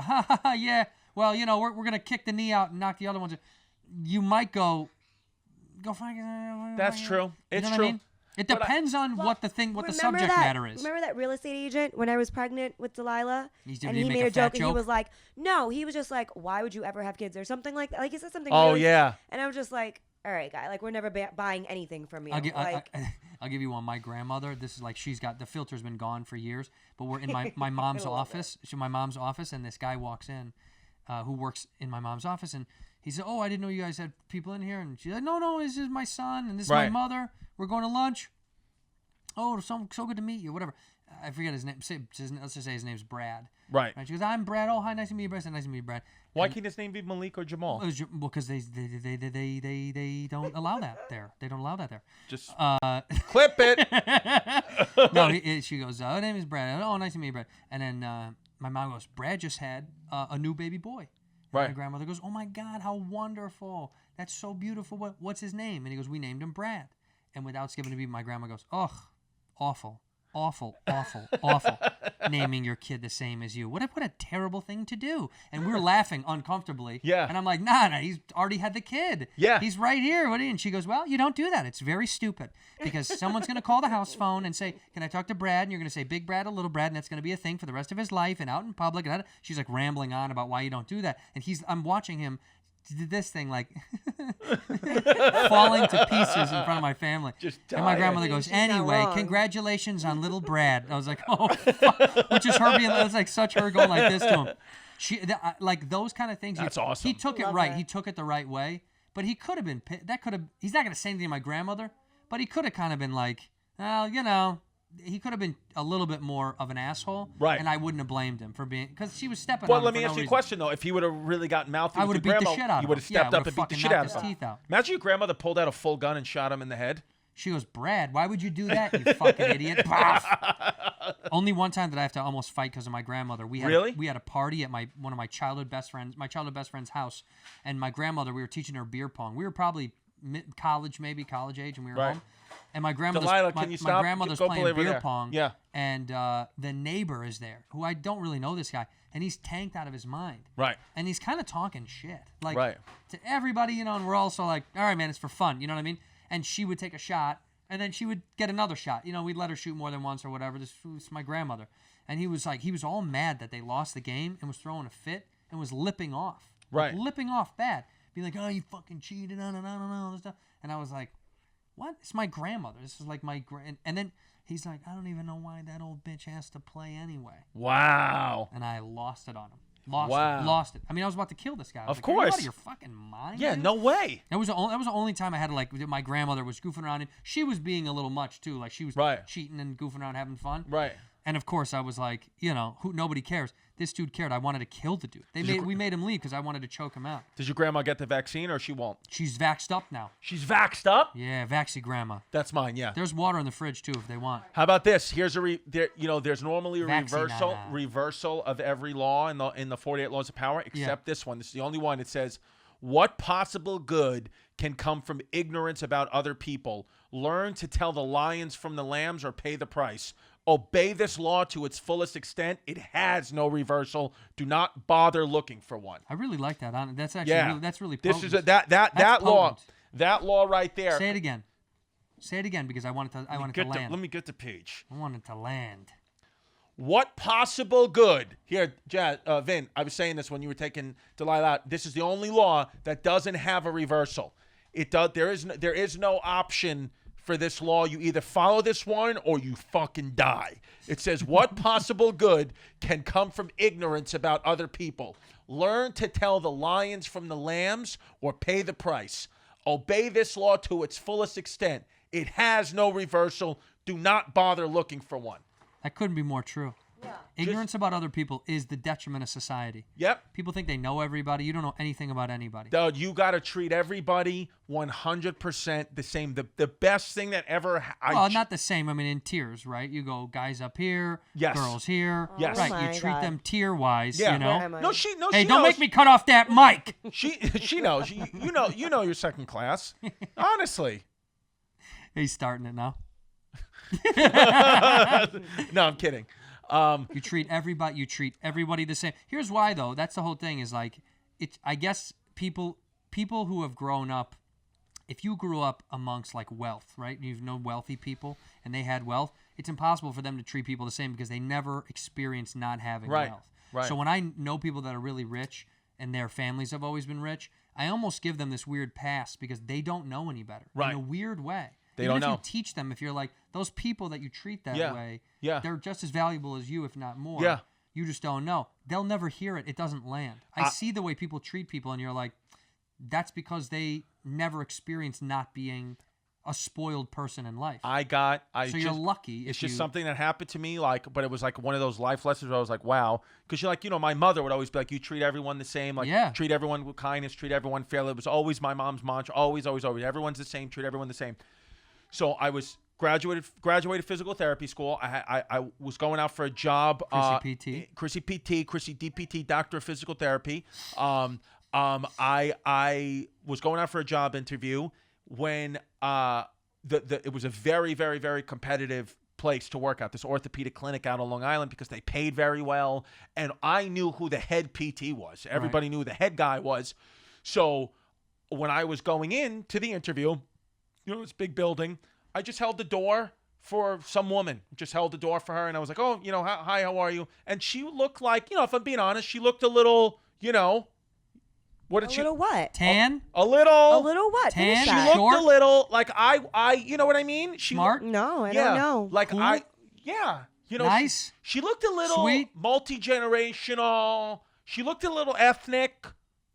yeah, well, you know, we're going to kick the knee out and knock the other ones. You might go find. That's true. It's true. I mean? It depends on what the subject matter is. Remember that real estate agent when I was pregnant with Delilah? And he made a joke and he was like, no, he was just like, why would you ever have kids or something like that? Like he said something. Oh, really, yeah. And I was just like, all right, guy, like we're never buying anything from you. I'll give you one. My grandmother, this is like, she's got, the filter's been gone for years, but we're in my mom's office. My mom's office, and this guy walks in who works in my mom's office, and he said, oh, I didn't know you guys had people in here. And she's like, no, this is my son, and this is my mother. We're going to lunch. Oh, so good to meet you, whatever. I forget his name. Let's just say his name's Brad. Right. She goes, I'm Brad. Oh, hi, nice to meet you, Brad. I said, nice to meet you, Brad. Why can't his name be Malik or Jamal? Well, because they don't allow that there. They don't allow that there. Just clip it. No, she goes, her name is Brad. Oh, nice to meet you, Brad. And then my mom goes, Brad just had a new baby boy. Right. My grandmother goes, oh my God, how wonderful. That's so beautiful. What's his name? And he goes, we named him Brad. And without skipping a beat, my grandma goes, ugh, awful. Naming your kid the same as you. What a terrible thing to do. And we were laughing uncomfortably. Yeah. And I'm like, nah, he's already had the kid. Yeah. He's right here. And she goes, well, you don't do that. It's very stupid. Because someone's going to call the house phone and say, can I talk to Brad? And you're going to say big Brad or little Brad, and that's going to be a thing for the rest of his life and out in public. And she's like rambling on about why you don't do that. And I'm watching him did this thing like falling to pieces in front of my family. And my grandmother goes, anyway, congratulations on little Brad. I was like, oh, fuck. Which is her being, it was like such her going like this to him. Like those kind of things. That's awesome. He took it right. He took it the right way. But he could have been, he's not going to say anything to my grandmother, but he could have kind of been like, well, you know, he could have been a little bit more of an asshole, right? And I wouldn't have blamed him for being, because she was stepping. Well, on him let me ask you a question though. If he would have really gotten mouthy, I would have beat the shit out of him. You would have stepped up and beat the shit out of him. Teeth out. Imagine your grandmother pulled out a full gun and shot him in the head. She goes, Brad, why would you do that, you fucking idiot? Only one time that I have to almost fight because of my grandmother. We had a party at one of my childhood best friend's house, and my grandmother, we were teaching her beer pong. We were probably college age, and we were home. And my grandmother's, Delilah, can you stop? My grandmother's playing beer pong. Yeah. And the neighbor is there, who I don't really know this guy, and he's tanked out of his mind. Right. And he's kind of talking shit. Like, to everybody, you know, and we're also like, all right, man, it's for fun. You know what I mean? And she would take a shot, and then she would get another shot. You know, we'd let her shoot more than once or whatever. This was my grandmother. And he was all mad that they lost the game and was throwing a fit. and was lipping off. Right. Like, lipping off bad. Be like, oh, you fucking cheated, all this stuff. And I was like, what? It's my grandmother. This is like my and then he's like, I don't even know why that old bitch has to play anyway. Wow. And I lost it on him. Wow. Lost it. I mean, I was about to kill this guy. I was Of like, Are you out course. of your fucking mind? Yeah, dude? no way. That was the only time I had to, like, my grandmother was goofing around, and she was being a little much too. Like, she was Right. cheating and goofing around, having fun. Right. And of course, I was like, nobody cares. This dude cared. I wanted to kill the dude. We made him leave because I wanted to choke him out. Did your grandma get the vaccine or she won't? She's vaxxed up now. She's vaxxed up? Yeah, vaxy grandma. That's mine, yeah. There's water in the fridge too if they want. How about this? Here's there's normally a Vaccine, reversal of every law in the 48 laws of power, except this one. This is the only one. It says, what possible good can come from ignorance about other people? Learn to tell the lions from the lambs or pay the price. Obey this law to its fullest extent. It has no reversal. Do not bother looking for one. I really like that. That's actually that's really potent. This is that law. potent. That law right there. Say it again. Say it again because I wanted to land. Let me get the page. I wanted to land. What possible good? Here, Vin, I was saying this when you were taking Delilah out. This is the only law that doesn't have a reversal. There is no option for this law. You either follow this one or you fucking die. It says, what possible good can come from ignorance about other people? Learn to tell the lions from the lambs or pay the price. Obey this law to its fullest extent. It has no reversal. Do not bother looking for one. That couldn't be more true. Yeah. Ignorance about other people is the detriment of society. Yep. People think they know everybody. You don't know anything about anybody. Dude, you got to treat everybody 100% the same. The best thing that ever... not the same. I mean, in tiers, right? You go guys up here, yes. Girls here. Yes. Right, my you treat God. them tier-wise, yeah. you know? Hey, don't make me cut off that mic. She knows. You know you're second class. Honestly. He's starting it now. No, I'm kidding. You treat everybody the same. Here's why, though. That's the whole thing. Is like, I guess people who have grown up. If you grew up amongst like wealth, right? You've known wealthy people, and they had wealth. It's impossible for them to treat people the same because they never experienced not having wealth. Right. So when I know people that are really rich and their families have always been rich, I almost give them this weird pass because they don't know any better. Right. In a weird way. They Even don't know. if you teach them, if you're like, those people that you treat that way, Yeah. they're just as valuable as you, if not more. Yeah. You just don't know. They'll never hear it. It doesn't land. I see the way people treat people, and you're like, that's because they never experienced not being a spoiled person in life. You're lucky. It's just something that happened to me, but it was like one of those life lessons where I was like, wow. Because you're like, my mother would always be like, you treat everyone the same. Like, treat everyone with kindness, treat everyone fairly. It was always my mom's mantra. Always, always, always. Everyone's the same. Treat everyone the same. So I was graduated physical therapy school. I was going out for a job. Chrissy DPT, doctor of physical therapy. I was going out for a job interview when it was a very, very, very competitive place to work at, this orthopedic clinic out on Long Island, because they paid very well, and I knew who the head PT was. Everybody knew who the head guy was. So when I was going in to the interview, this big building, I just held the door for some woman. Just held the door for her, and I was like, oh, hi, how are you? And she looked like, if I'm being honest, she looked a little, what did she? A little what? Tan? A little what? Tan? She looked Short? a little like I you know what I mean? Smart? No, I don't know. Like cool? Nice. She looked a little sweet, multi-generational. She looked a little ethnic.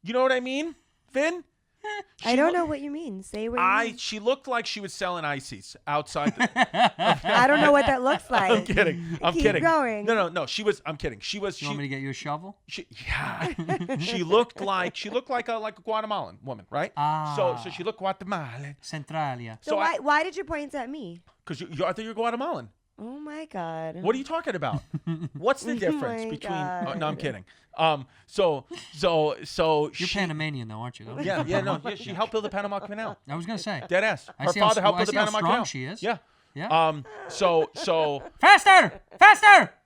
You know what I mean, Finn? I don't know what you mean. Say what you mean. She looked like she was selling ices outside. I don't know what that looks like. I'm kidding. Keep going. No. I'm kidding. She was. You want me to get you a shovel? She looked like a Guatemalan woman, right? So she looked Guatemalan. Centralia. So why did you point at me? Because I thought you're Guatemalan. Oh my God. What are you talking about? What's the difference between? God. Oh, no, I'm kidding. So You're Panamanian though, aren't you? Though? Yeah. She helped build the Panama Canal. I was gonna say. Dead ass. I Her see father how- helped I build the see how Panama strong Canal. she is. Yeah. Yeah. So. Faster!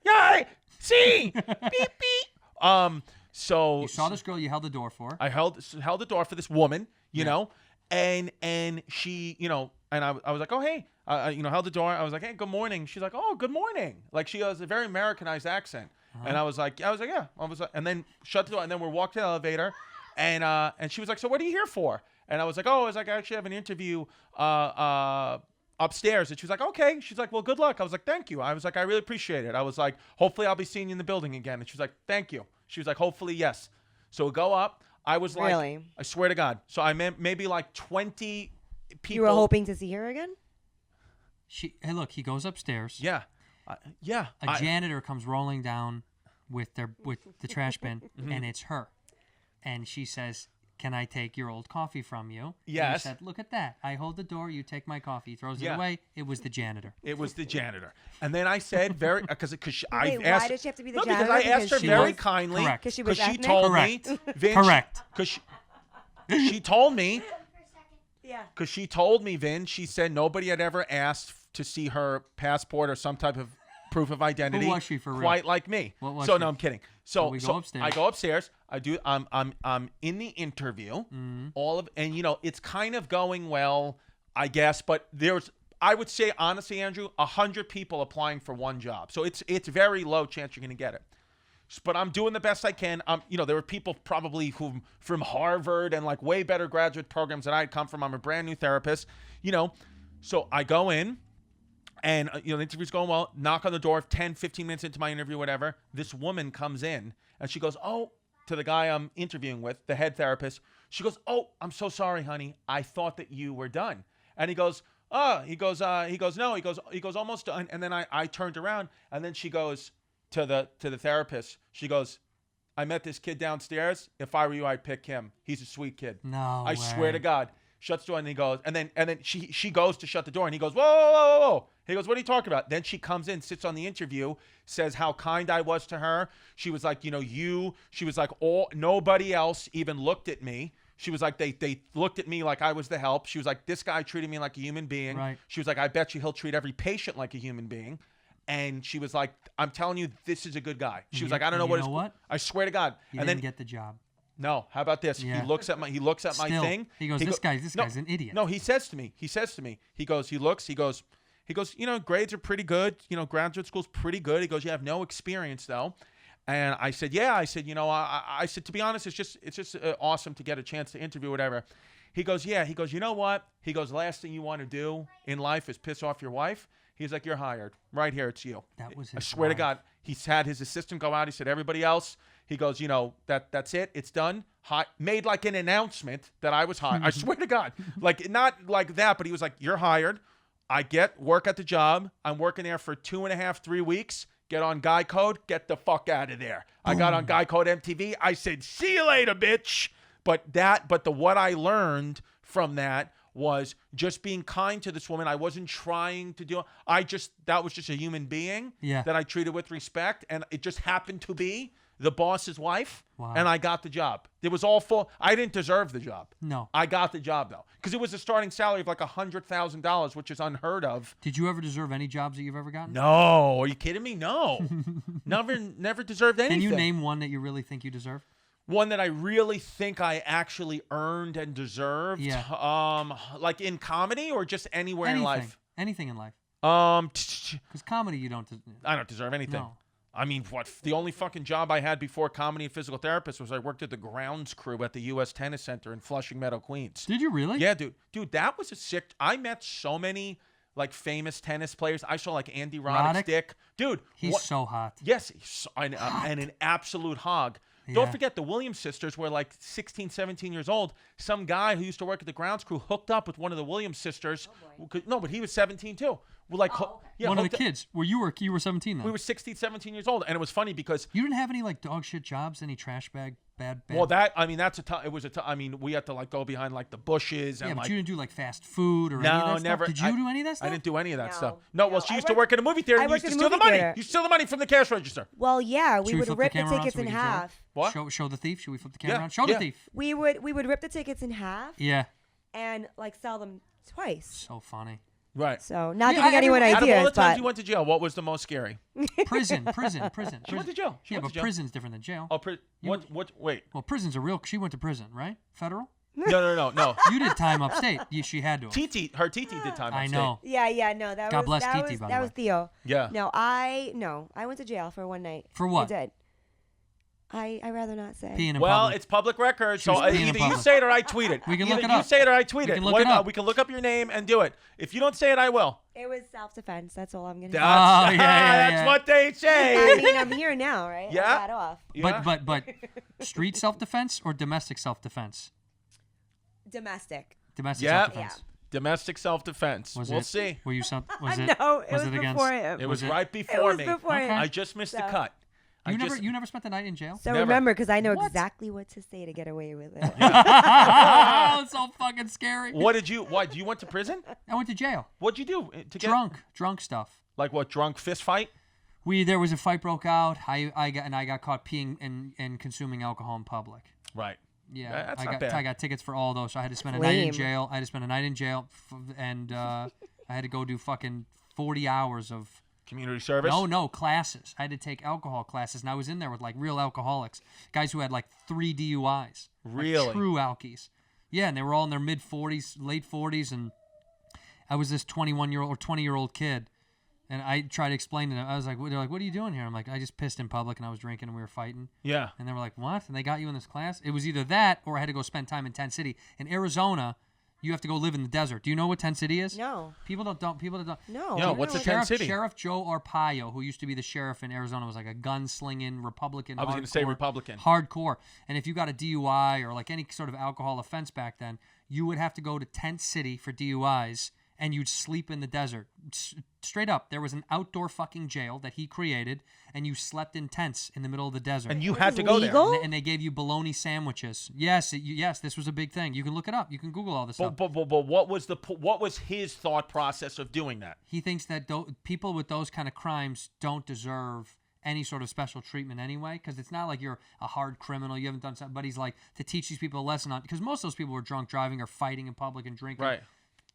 Yay! See. Beep beep. So you saw this girl you held the door for. I held the door for this woman, you know, and she, and I was like, oh hey, held the door. I was like, hey, good morning. She's like, oh, good morning. Like she has a very Americanized accent, And I was like, yeah. And then shut the door. And then we're walking to the elevator, and she was like, so what are you here for? And I was like, I actually have an interview upstairs. And she was like, okay. She's like, well, good luck. I was like, thank you. I was like, I really appreciate it. I was like, hopefully I'll be seeing you in the building again. And she was like, thank you. She was like, hopefully, yes. So we go up. I was like, Really? I swear to God. So I meant maybe like 20 people. You were hoping to see her again? Hey, look, he goes upstairs. Yeah. Yeah. A janitor comes rolling down with the trash bin, and it's her. And she says, can I take your old coffee from you? Yes. And he said, look at that. I hold the door, you take my coffee. He throws it away. It was the janitor. It was the janitor. And then I said because I Wait, asked. why did she have to be the no, janitor? because I asked her she very was- kindly. Correct. Because she was Because she ethnic? told Correct. me. Vince, Correct. Because she told me. Yeah. Because she told me, Vin, she said nobody had ever asked to see her passport or some type of proof of identity. Who was she for real? Quite like me. What was so she? no, I'm kidding. So we go upstairs. I go upstairs. I'm in the interview. And it's kind of going well, I guess. But I would say honestly, Andrew, 100 people applying for one job. So it's very low chance you're going to get it. But I'm doing the best I can. There were people probably from Harvard and like way better graduate programs than I'd come from. I'm a brand new therapist, So I go in and, the interview's going well. Knock on the door 10, 15 minutes into my interview, whatever. This woman comes in and she goes, to the guy I'm interviewing with, the head therapist. She goes, I'm so sorry, honey. I thought that you were done. And he goes, no. He goes, almost done. And then I turned around and then she goes, to the therapist, she goes, I met this kid downstairs. If I were you, I'd pick him. He's a sweet kid. No I way. swear to God. Shuts the door and he goes, and then she goes to shut the door and he goes, whoa. He goes, what are you talking about? Then she comes in, sits on the interview, says how kind I was to her. She was like, she was like, nobody else even looked at me. She was like, they looked at me like I was the help. She was like, this guy treated me like a human being. Right. She was like, I bet you he'll treat every patient like a human being. And she was like, I'm telling you, this is a good guy. She was like, I don't know what. I swear to God. He and didn't then get the job. no, how about this? Yeah. He looks at my Still, thing. He goes, this guy's an idiot. No, he says to me, he goes, grades are pretty good. Graduate school's pretty good. He goes, you have no experience though. And I said, yeah. I said, I said, to be honest, it's just awesome to get a chance to interview, whatever. He goes, yeah. He goes, you know what? He goes, last thing you want to do in life is piss off your wife. He's like, you're hired. Right here, it's you. That was his I swear to wife. God. He's had his assistant go out. He said, everybody else. He goes, that's it. It's done. Made like an announcement that I was hired. I swear to God. Like, not like that, but he was like, you're hired. I get work at the job. I'm working there for 2.5, 3 weeks. Get on Guy Code. Get the fuck out of there. I got on Guy Code MTV. I said, see you later, bitch. But what I learned from that was just being kind to this woman. I wasn't trying to do. That was just a human being that I treated with respect, and it just happened to be the boss's wife. Wow. And I got the job. It was all full. I didn't deserve the job. No. I got the job though, because it was a starting salary of like $100,000, which is unheard of. Did you ever deserve any jobs that you've ever gotten? No, are you kidding me? No, never deserved anything. Can you name one that you really think you deserve? One that I really think I actually earned and deserved. Yeah. Like in comedy or just anywhere in life. Anything in life. Because Because comedy, you don't. I don't deserve anything. No. I mean, the only fucking job I had before comedy and physical therapist was I worked at the grounds crew at the U.S. Tennis Center in Flushing Meadow, Queens. Did you really? Yeah, dude, that was a sick. I met so many like famous tennis players. I saw like Andy Roddick's dick, dude. He's so hot. Yes, and an absolute hog. Don't Yeah. forget, the Williams sisters were like 16, 17 years old. Some guy who used to work at the grounds crew hooked up with one of the Williams sisters. No, but he was 17 too. We're like, One of the kids. Well, you were 17 then. We were 16, 17 years old, and it was funny because You didn't have any like dog shit jobs, any trash bag, bad. well, that's a tough. It was a tough. I mean, we had to like go behind like the bushes and Yeah, but like. you didn't do like fast food or any No, of that never. stuff? Did you do any of that stuff? I didn't do any of that No. stuff. No, well, No, she I used to worked- work in a movie theater. I And you used worked to in a steal the movie money. theater. You steal the money from the cash register. Well, yeah, Should we we would flip rip the the camera around tickets so we in can show it? half. What? Show the thief. Should we flip the camera Yeah, around? Show the yeah. thief. We would rip the tickets in half Yeah. and like sell them twice. So funny. Right. So not Yeah, giving anyone Out of all the ideas, times but you went to jail, what was the most scary? Prison. She went to jail. She Yeah, went but to jail. prison's different than jail. Oh, what? Wait. Well, prison's a real. She went to prison, right? Federal. No. You did time upstate. She had to. Her TT did time I upstate. know. Yeah, no, that God was bless that TT, was by the that way. was Theo. Yeah. No, I went to jail for one night. For what? I did. I rather not say. Peeing in Well, public. it's public record, so was peeing in either you public. say it or I tweet it. We can Either look it you up. say it or I tweet We it. can look it up. We can look up your name and do it. If you don't say it, I will. It was self-defense. That's all I'm gonna That's, say. that's what they say. I mean, I'm here now, right? Yeah. I got off. Yeah. But street self-defense or domestic self-defense? Domestic. Domestic Yeah. self-defense. Domestic self-defense. Was we'll it? see. Were you some? Was it? No, it was against? before him. It was it? right before was me. before him. I just missed the cut. You never spent the night in jail? So Never. remember, because I know What? exactly what to say to get away with it. It's so fucking scary. What did you? What? You went to prison? I went to jail. What'd you do to get Drunk stuff. Like what? Drunk fist fight? There was a fight broke out. I got caught peeing and consuming alcohol in public. Right. Yeah, That's I not got bad. I got tickets for all those. So I had to spend a Lame. night in jail. I had to spend a night in jail, and I had to go do fucking 40 hours of Community service. no classes. I had to take alcohol classes, and I was in there with like real alcoholics, guys who had like 3 DUIs. Really? Like, true alkies. Yeah, and they were all in their mid 40s, late 40s, and I was this 21-year-old or 20-year-old kid. And I tried to explain to them. I was like, they're like, what are you doing here? I'm like, I just pissed in public and I was drinking and we were fighting. Yeah. And they were like, what? And they got you in this class? It was either that or I had to go spend time in Tent City. In Arizona, you have to go live in the desert. Do you know what Tent City is? No. People that don't. No. Yo, what's a Tent City? Sheriff Joe Arpaio, who used to be the sheriff in Arizona, was like a gunslinging Republican. I was going to say Republican. Hardcore. And if you got a DUI or like any sort of alcohol offense back then, you would have to go to Tent City for DUIs and you'd sleep in the desert. Straight up, there was an outdoor fucking jail that he created, and you slept in tents in the middle of the desert. And you had to go legal? there. And they gave you bologna sandwiches. Yes, this was a big thing. You can look it up. You can Google all this stuff. But what was his thought process of doing that? He thinks that people with those kind of crimes don't deserve any sort of special treatment anyway, because it's not like you're a hard criminal, you haven't done something, but he's like, to teach these people a lesson on, because most of those people were drunk driving or fighting in public and drinking. Right.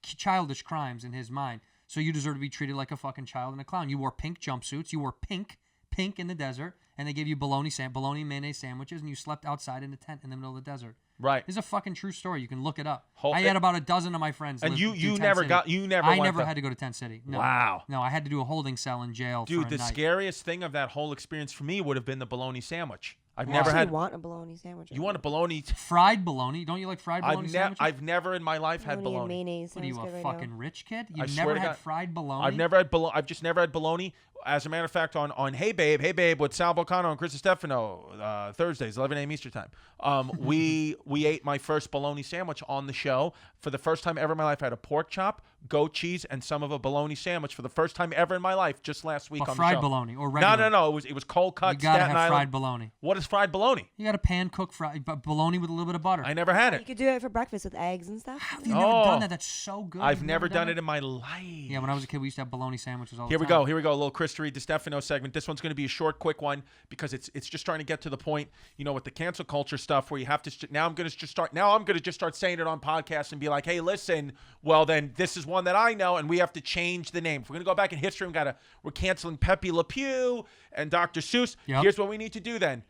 Childish crimes in his mind. So you deserve to be treated like a fucking child and a clown. You wore pink jumpsuits. You wore pink in the desert, and they gave you bologna mayonnaise sandwiches, and you slept outside in a tent in the middle of the desert. Right. It's a fucking true story. You can look it up. Whole I thing- had about a dozen of my friends. And live you through Tent never City. got- you never I went never to- had to go to Tent City. No. Wow. No, I had to do a holding cell in jail Dude, for a the night. scariest thing of that whole experience for me would have been the bologna sandwich. I've I never actually had. want a bologna sandwich. You want a bologna? Fried bologna. Don't you like fried bologna sandwiches? I've never in my life had bologna and bologna. mayonnaise. What are you, sounds a good right fucking now. rich kid? I You've swear never to had God, fried bologna? I've just never had bologna. As a matter of fact, on Hey Babe with Sal Volcano and Chris Distefano, Thursdays, 11 a.m. Eastern time. We ate my first bologna sandwich on the show. For the first time ever in my life, I had a pork chop, goat cheese, and some of a bologna sandwich for the first time ever in my life, just last week But on the fried show. bologna or regular? No. It was cold cut. You gotta Staten have Island. fried bologna. What is fried bologna? You got to pan cook fried bologna with a little bit of butter. I never had You it. could do it for breakfast with eggs and stuff. Have you never done that? That's so good. I've You've never done it in my life. Yeah, when I was a kid, we used to have bologna sandwiches all the Here time. we go. A little Chris D Distefano segment. This one's going to be a short, quick one because it's just trying to get to the point. You know, with the cancel culture stuff, where you have to. Now I'm going to just start saying it on podcasts and be like, hey, listen. Well, then this is one that I know, and we have to change the name. If we're going to go back in history, we're canceling Pepe Le Pew and Dr. Seuss. Yep. Here's what we need to do then.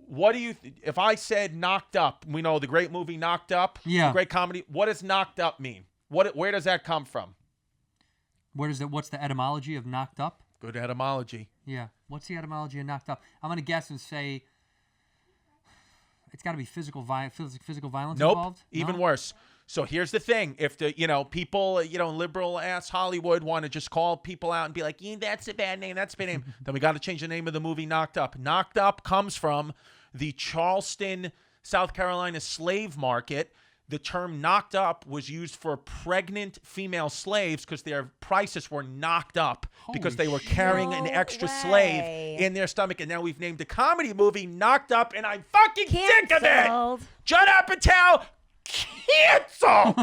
What do you? If I said Knocked Up, we know the great movie Knocked Up. Yeah. The great comedy. What does Knocked Up mean? Where does that come from? What's the etymology of knocked up? Good etymology. Yeah. What's the etymology of knocked up? I'm going to guess and say it's got to be physical violence Nope. involved. Even No? worse. So here's the thing: if the people, liberal ass Hollywood want to just call people out and be like, "Yeah, that's a bad name, that's a bad name," then we got to change the name of the movie Knocked Up. Knocked Up comes from the Charleston, South Carolina slave market. The term knocked up was used for pregnant female slaves because their prices were knocked up because they were carrying an No extra way. slave in their stomach. And now we've named the comedy movie Knocked Up, and I'm fucking sick of it. Canceled. Judd Apatow, canceled.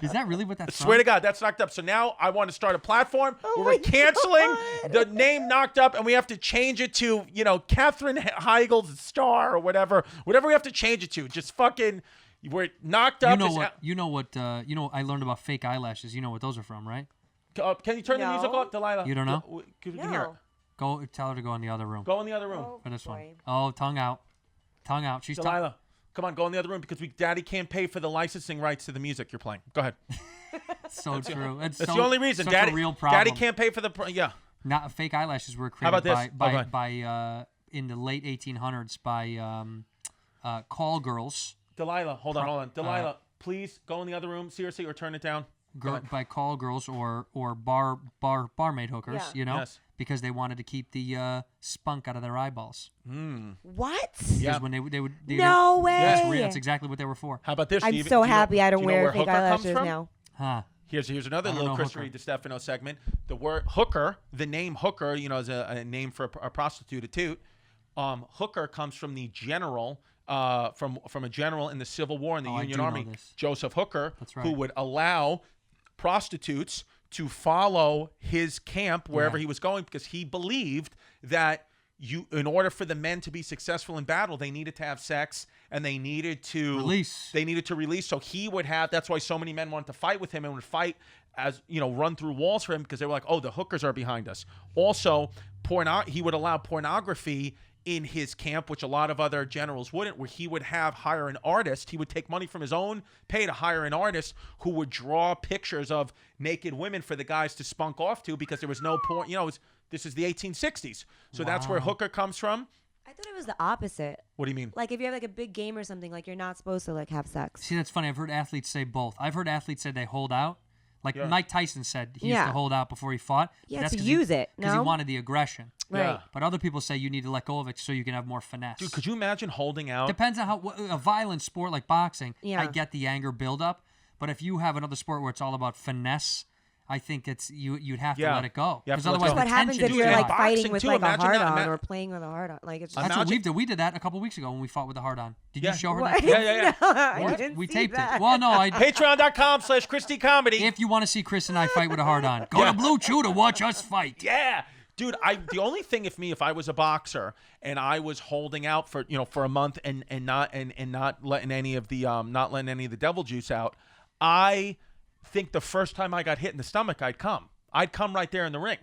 Is that really what that's Swear to God, that's Knocked Up. So now I want to start a platform where we're canceling the name Knocked Up, and we have to change it to, Katherine Heigl's Star or whatever. Whatever we have to change it to. Just fucking, we're Knocked Up. I learned about fake eyelashes. You know what those are from, right? Can you turn the music No. off, Delilah? You don't know? We can hear it. No. Go tell her to go in the other room. Go in the other room. Oh, For this one. boy. Oh, tongue out. She's Delilah. Come on, go in the other room because Daddy can't pay for the licensing rights to the music you're playing. Go ahead. So true. That's the only reason. Such Daddy, a real problem. Daddy can't pay for the. Yeah. Not fake eyelashes were How about created this? by in the late 1800s by call girls. Delilah, hold on. Delilah, please go in the other room, seriously, or turn it down. By call girls or barmaid hookers, Yeah. Yes. because they wanted to keep the spunk out of their eyeballs. What? Yeah. Because when they would No Yes, way. that's exactly what they were for. How about this? I'm Steve? so Do you know- happy I do don't you know wear where fake hooker comes eyelashes from? now. Huh. Here's another I don't little know Chrissy hooker. Distefano segment. The word hooker, the name hooker, is a name for a prostitute, a toot. Hooker comes from the general, from a general in the Civil War in the Oh, I Union do know Army, this. Joseph Hooker, That's right. who would allow prostitutes to follow his camp wherever Yeah. he was going because he believed that in order for the men to be successful in battle, they needed to have sex and they needed to Release. They needed to release. So he would have. That's why so many men wanted to fight with him and would fight as run through walls for him because they were like, oh, the hookers are behind us. Also, he would allow pornography in his camp, which a lot of other generals wouldn't, where he would hire an artist. He would take money from his own pay to hire an artist who would draw pictures of naked women for the guys to spunk off to because there was no porn. This is the 1860s. So that's where Wow. hooker comes from. I thought it was the opposite. What do you mean? Like if you have like a big game or something, like you're not supposed to like have sex. See, that's funny. I've heard athletes say both. I've heard athletes say they hold out. Like Yeah. Mike Tyson said he used Yeah. to hold out before he fought. but Yeah, that's to 'cause use it, Because he no? wanted the aggression. Right. Yeah. But other people say you need to let go of it so you can have more finesse. Dude, could you imagine holding out? Depends on a violent sport like boxing. Yeah. I get the anger buildup, but if you have another sport where it's all about finesse, I think you'd have to Yeah. let it go. You have Because to let otherwise, go. the What happens tension if is you're too like high. fighting Boxing, with too, like a imagine hard that- on ima- or playing with a hard on? Like it's just That's what Imagine- we did that a couple weeks ago when we fought with the hard on. Did Yeah. you show her What? that? Yeah. No, I What? didn't We see taped that. it. Well, no, Patreon.com/Christy Comedy. if you want to see Chris and I fight with a hard on, go to Blue Chew to watch us fight. Yeah. Dude, the only thing if I was a boxer and I was holding out for a month and not letting any of the devil juice out, I think the first time I got hit in the stomach, I'd come right there in the ring.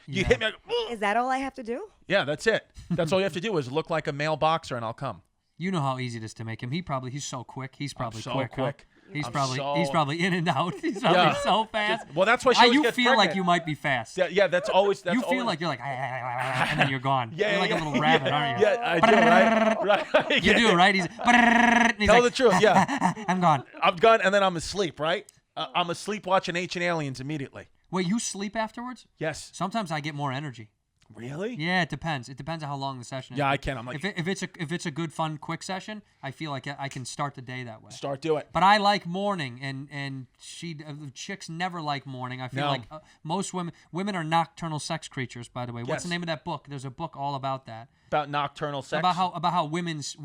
You'd Yeah. hit me like, "Ugh." Is that all I have to do? Yeah, that's it. That's all you have to do is look like a male boxer and I'll come. You know how easy it is to make him. He's so quick. He's probably so quick. huh? quick. He's I'm probably in and out. He's probably Yeah. so fast. Well, that's why she always You gets feel like pregnant. you might be fast. Yeah, that's always. You feel like you're like, and then you're gone. Yeah, you're like yeah, a little rabbit, aren't you? Yeah, I do. Right. You do, right? He's Tell the truth. Yeah, I'm gone. I'm gone, and then I'm asleep. Right. I'm asleep watching Ancient Aliens immediately. Wait, you sleep afterwards? Yes. Sometimes I get more energy. Really? Yeah, it depends. It depends on how long the session is. Yeah, I can. I'm like, if it's a good, fun, quick session, I feel like I can start the day that way. start do it. But I like morning, and chicks never like morning. I feel No. like most women are nocturnal sex creatures. By the way, what's Yes. the name of that book? There's a book all about that. About nocturnal sex. About how women's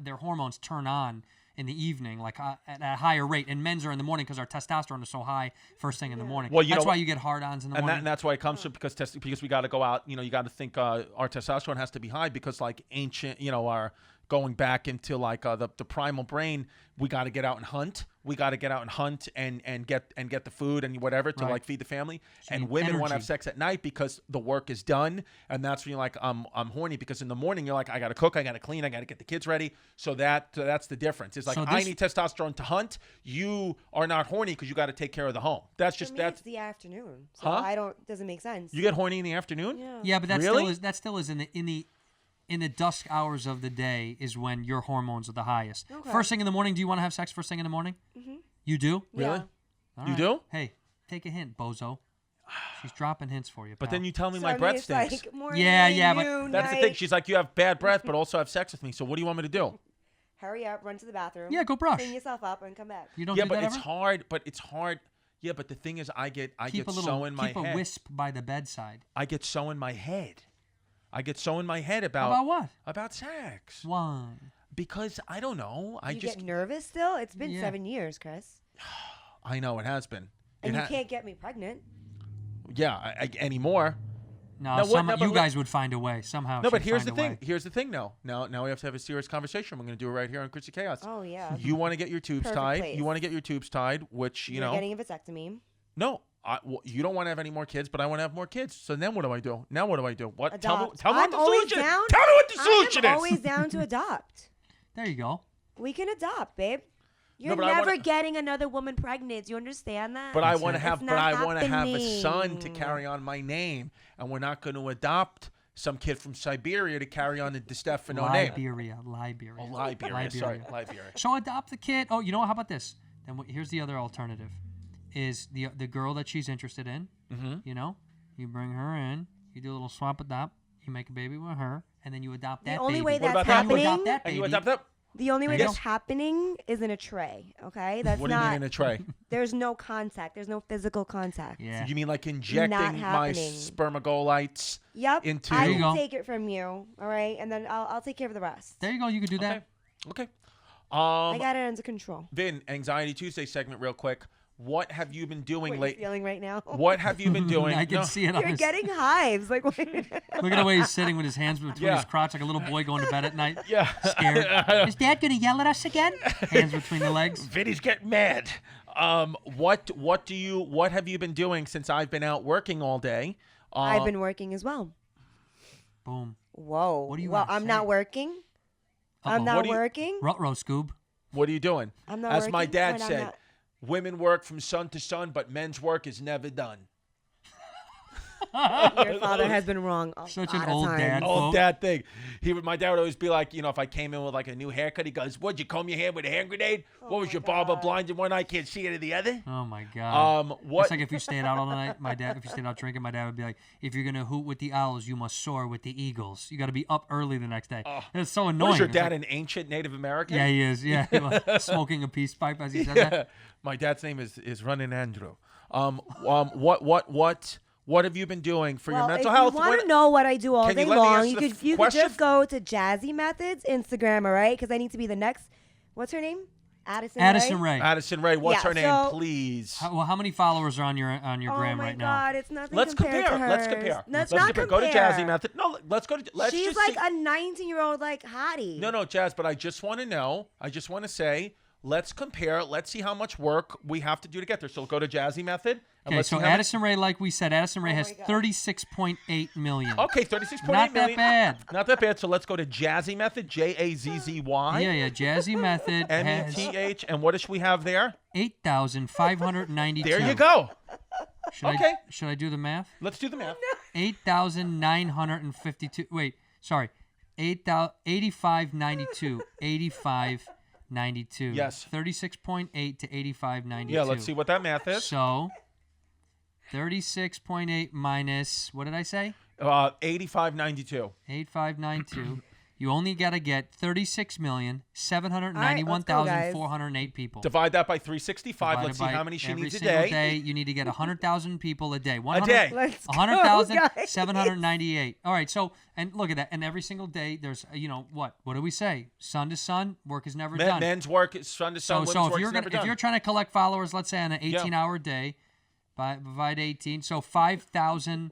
their hormones turn on in the evening, like at a higher rate, and men's are in the morning because our testosterone is so high first thing in the morning. Well, you that's know why what- you get hard-ons in the and morning. that's why it comes to because we got to go out. You got to think our testosterone has to be high because like ancient, our going back into like the primal brain, we got to get out and hunt. We got to get out and hunt and get the food and whatever to Right. like feed the family. you And need women want to have energy. sex at night because the work is done, and that's when you're like I'm horny because in the morning you're like I got to cook, I got to clean, I got to get the kids ready. So that's the difference. It's like So I this- need testosterone to hunt. You are not horny because you got to take care of the home. That's For just me, that's it's the afternoon. So Huh? doesn't make sense. you get horny in the afternoon. Yeah. Yeah, but that Really? still is in the dusk hours of the day is when your hormones are the highest. Okay. First thing in the morning, do you want to have sex first thing in the morning? You do? Really? Yeah. All You right. do? Hey, take a hint, bozo. She's dropping hints for you. But pal. then you tell me So, my I mean, breath it's stinks. like morning, Yeah, but noon, That's the night. thing. She's like, you have bad breath, but also have sex with me. So what do you want me to do? Hurry up, run to the bathroom. Yeah, go brush. Clean yourself up and come back. You don't Yeah, do but that it's ever? hard. But it's hard. Yeah, but the thing is, I get so in my keep head. a wisp by the bedside. I get so in my head. I get so in my head about what? About sex. Why? Because I don't know. I You just get nervous still? It's been Yeah. 7 years, Chris. I know it has been. And It you can't get me pregnant. Yeah, anymore. No, Now, what- some, no, but you what- guys would find a way somehow. No, but she'd here's the find a thing. way. Here's the thing. Now we have to have a serious conversation. We're going to do it right here on Chrissy Chaos. Oh, yeah. You want to get your tubes Perfect tied. place. You want to get your tubes tied, which You're getting a vasectomy. No, You don't want to have any more kids, but I want to have more kids. So then what do I do? Now what do I do? What? Adopt. Tell me what I'm the always solution is. down. Tell me what the solution I'm is. always down to adopt. There you go. We can adopt, babe. You're but I never wanna- getting another woman pregnant. Do you understand that? But I That's want to it. have. It's But not I want to have a son to happening. carry on my name, and we're not going to adopt some kid from Siberia to carry on the Distefano name. Liberia. Oh, Liberia. Sorry, Liberia. So adopt the kid. Oh, you know what? How about this? Then here's the other alternative: is the girl that she's interested in. Mm-hmm. You know, you bring her in, you do a little swap adopt, you make a baby with her, and then you adopt that The only baby. way What that's about that? And you adopt happening. that And you baby. adopt that? The only way Yes. that's happening is in a tray. Okay, that's What do you not. mean in a tray? There's no contact. There's no physical contact. Yeah. You mean like injecting my happening. spermagolites? Yep. Into- I There you can go. take it from you. All right, and then I'll take care of the rest. There you go. You could do that. Okay. I got it under control. Vin, Anxiety Tuesday segment, real quick. What have you been doing What you late? feeling right now? What have you been doing? I can No. see it on You're his. getting hives. Like, wait. Look at the way he's sitting with his hands between Yeah. his crotch like a little boy going to bed at night. Yeah. Scared. Is Dad gonna yell at us again? Hands between the legs. Vinny's getting mad. What have you been doing since I've been out working all day? I've been working as well. Boom. Whoa. What do you Well, wanna I'm say? not working. I'm Uh-oh. not What do you- working. Ruh-roh, Scoob. What are you doing? I'm not As my working, dad and I'm said, not- women work from sun to sun, but men's work is never done. Your father has been wrong. Such a an lot of old times. dad. Old quote. dad thing. My dad would always be like, if I came in with like a new haircut, he goes, "What'd you comb your hair with a hand grenade? What was my your barber God. blind in one eye, can't see it in the other?" Oh my God. What? It's like if you stayed out all night, if you stayed out drinking, my dad would be like, if you're going to hoot with the owls, you must soar with the eagles. You got to be up early the next day. It's so annoying. Was your It's dad like- an ancient Native American? Yeah, he is. Yeah. He was smoking a peace pipe as he said that. My dad's name is Running Andrew. What have you been doing for your Well, mental if health? you want What- to know what I do all Can you day let me long, answer you the could you could question? just go to Jazzy Methods Instagram, all right? Because I need to be the next. What's her name? Addison Rae. Addison Rae, what's Yeah, her name, so- please? How many followers are on your Oh gram my right now? God, it's nothing Let's compared compare. to Let's hers. compare. Let's Let's not compare. compare. Go to Jazzy Method. No, let's go to. Let's She's just like see. a 19-year-old like hottie. No, Jazz. But I just want to know. I just want to say. Let's compare. Let's see how much work we have to do to get there. So go to Jazzy Method. And Okay, let's so see how much- Addison Rae, like we said, Addison Rae Oh has my God. 36.8 million. Okay, 36.8 Not that million. bad. Not that bad. So let's go to Jazzy Method. Jazzzy. Yeah, Jazzy Method has METH. And what does we have there? 8,592. There you go. Okay. Should I do the math? Let's do the math. 8,952. Wait, sorry. 8592. 8592. Yes. 36.8 to 8592. Yeah, let's see what that math is. So 36.8 minus, what did I say? 8592. 8592. You only got to get 36,791,408 people. Divide that by 365. Divided Let's see by how many she every needs a single day. You need to get 100,000 people a day. A day. Let's go, 100,798. All right, so, and look at that. And every single day, there's, what? What do we say? Sun to sun, work is never done. Men's work is sun to sun. So women's if work you're is never if done. you're trying to collect followers, let's say on an 18-hour day, divide 18, so 5,000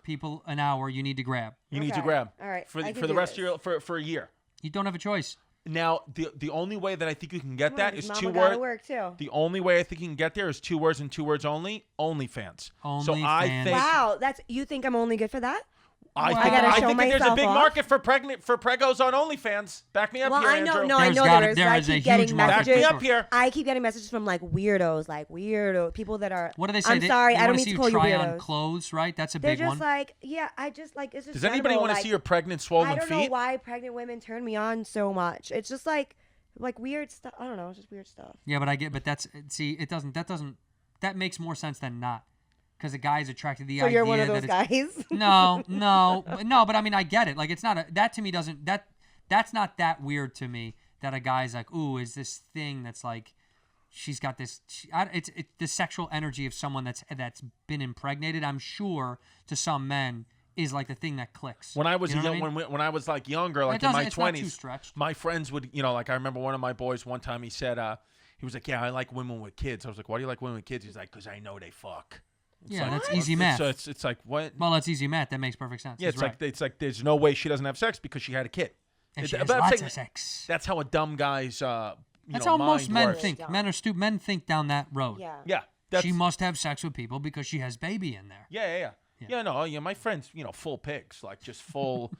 people an hour you need to grab. You need to Okay. grab. All right. For I the, can for the do rest this. of your for a year. You don't have a choice. Now the only way that I think you can get that is Mama two gotta words. work too. The only way I think you can get there is 2 words and 2 words only. OnlyFans. So I OnlyFans. think Wow, you think I'm only good for that? I Wow. think, I gotta I show think that there's a myself big off? market for pregos on OnlyFans. Back me up Well, here, I know, Andrew. no, I There's know gotta- there is. there I is a keep getting huge market. Back me messages. up here. I keep getting messages from weirdos, people that are. What do they say? I'm They- sorry, they I don't wanna mean see to you call you try on weirdos. clothes, right? That's a They're big just one. like, yeah, I just like it's just. Does anybody want want to see your pregnant, swollen I don't know feet? why pregnant women turn me on so much. It's just like weird stuff. I don't know. It's just weird stuff. Yeah, but that makes more sense than not. Because a guy is attracted to the So idea you're one of that those it's- guys. No, but I mean, I get it. Like, it's not that to me doesn't that's not that weird to me that a guy's like, ooh, is this thing that's like, she's got this. It's the sexual energy of someone that's been impregnated. I'm sure to some men is like the thing that clicks. When I was You know what I mean? when I was like younger, like It in my doesn't- it's not too 20s, stretched. my friends would, like I remember one of my boys one time he said, he was like, yeah, I like women with kids. I was like, why do you like women with kids? He's like, because I know they fuck. It's Yeah, like, that's easy math. So it's like what? Well, that's easy math. That makes perfect sense. Yeah, He's it's right. like there's no way she doesn't have sex because she had a kid. And she But has I'm lots saying of sex. That's how a dumb guy's That's how most mind men works. think. Men are stupid. Men think down that road. Yeah. Yeah. She must have sex with people because she has baby in there. Yeah. Yeah, no, my friends, full pigs, like just full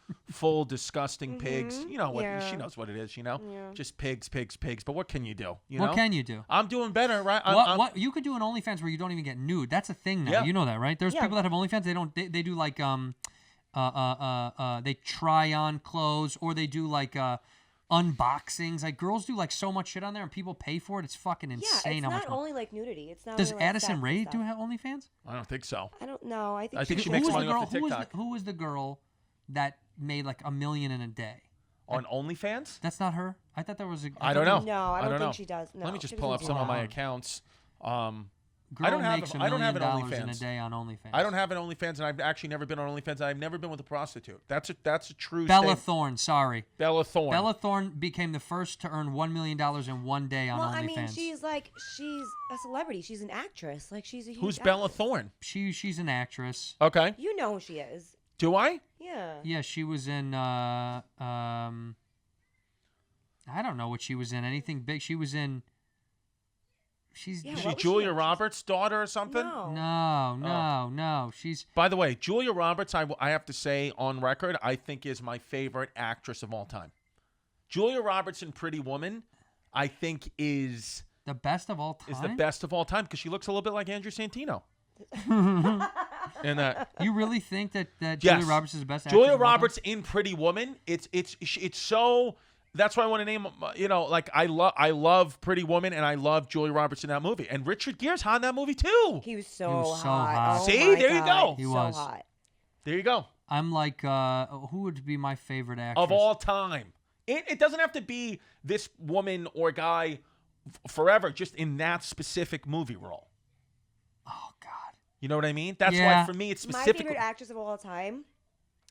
disgusting pigs. You know what? Yeah. She knows what it is. Yeah. Just pigs. But what can you do? What can you do? I'm doing better, right? What you could do an OnlyFans where you don't even get nude. That's a thing now. Yeah. You know that, right? There's Yeah. people that have OnlyFans. They do like they try on clothes, or they do like unboxings. Like girls do like so much shit on there, and people pay for it. It's fucking insane. It's how not much money. only like nudity. It's not. Does only, like, Addison sex Rae and do stuff. have OnlyFans? I don't think so. I don't know. I think she Who makes was money the girl? off the TikTok. Who was the girl that made like $1 million in a day? On OnlyFans? That's not her. I thought there was a. I don't know. No, I don't know. think she does. No, Let me just she pull up doesn't some do of that. my accounts. Girl I don't have makes a- $1 I don't have million an in a OnlyFans. day on OnlyFans. I don't have an OnlyFans, and I've actually never been on OnlyFans. I've never been with a prostitute. That's a true Bella statement. Thorne. Sorry. Bella Thorne. Bella Thorne became the first to earn $1 million in one day on Well, OnlyFans. I mean, she's a celebrity. She's an actress. Like she's a huge. Who's Bella actress. Thorne? She's an actress. Okay. You know who she is. Do I? Yeah. Yeah, she was in. I don't know what she was in. Anything big? She was in. She's. Yeah, Is what she was she Julia in? Roberts' daughter or something? No. No. She's. By the way, Julia Roberts, I have to say on record, I think is my favorite actress of all time. Julia Roberts in Pretty Woman, I think is The best of all time. the best of all time because she looks a little bit like Andrew Santino. And You really think that Yes. Julia Roberts is the best? Julia actress of all time? Roberts in Pretty Woman, it's so. That's why I want to name. Like I love Pretty Woman and I love Julia Roberts in that movie. And Richard Gere's hot in that movie too. He was so, was so hot. hot. Oh See? my There you God. go. He so was. hot. There you go. I'm like, who would be my favorite actress Of all time. It doesn't have to be this woman or guy forever, just in that specific movie role. Oh God. You know what I mean? That's Yeah. why for me it's My specifically. favorite actress of all time,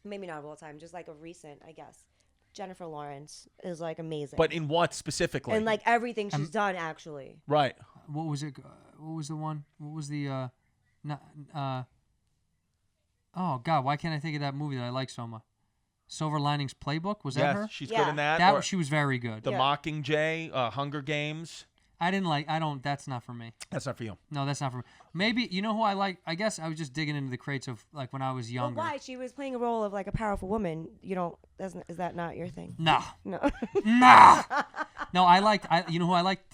maybe not of all time, just like a recent, I guess. Jennifer Lawrence is like amazing. But in what specifically? and like everything she's done, actually. right. What was it? What was the one? What was the? Oh God, why can't I think of that movie that I like so much? Silver Linings Playbook. Was that Yes, her? she's Yeah. good in that. That or she was very good. The Yeah. Mockingjay, Hunger Games. I didn't like. I don't. That's not for me. That's not for you. No, that's not for me. Maybe you know who I like. I guess I was just digging into the crates of like when I was But younger. why? She was playing a role of like a powerful woman. You don't. Is that not your thing? Nah, No. nah. No, I liked. You know who I liked?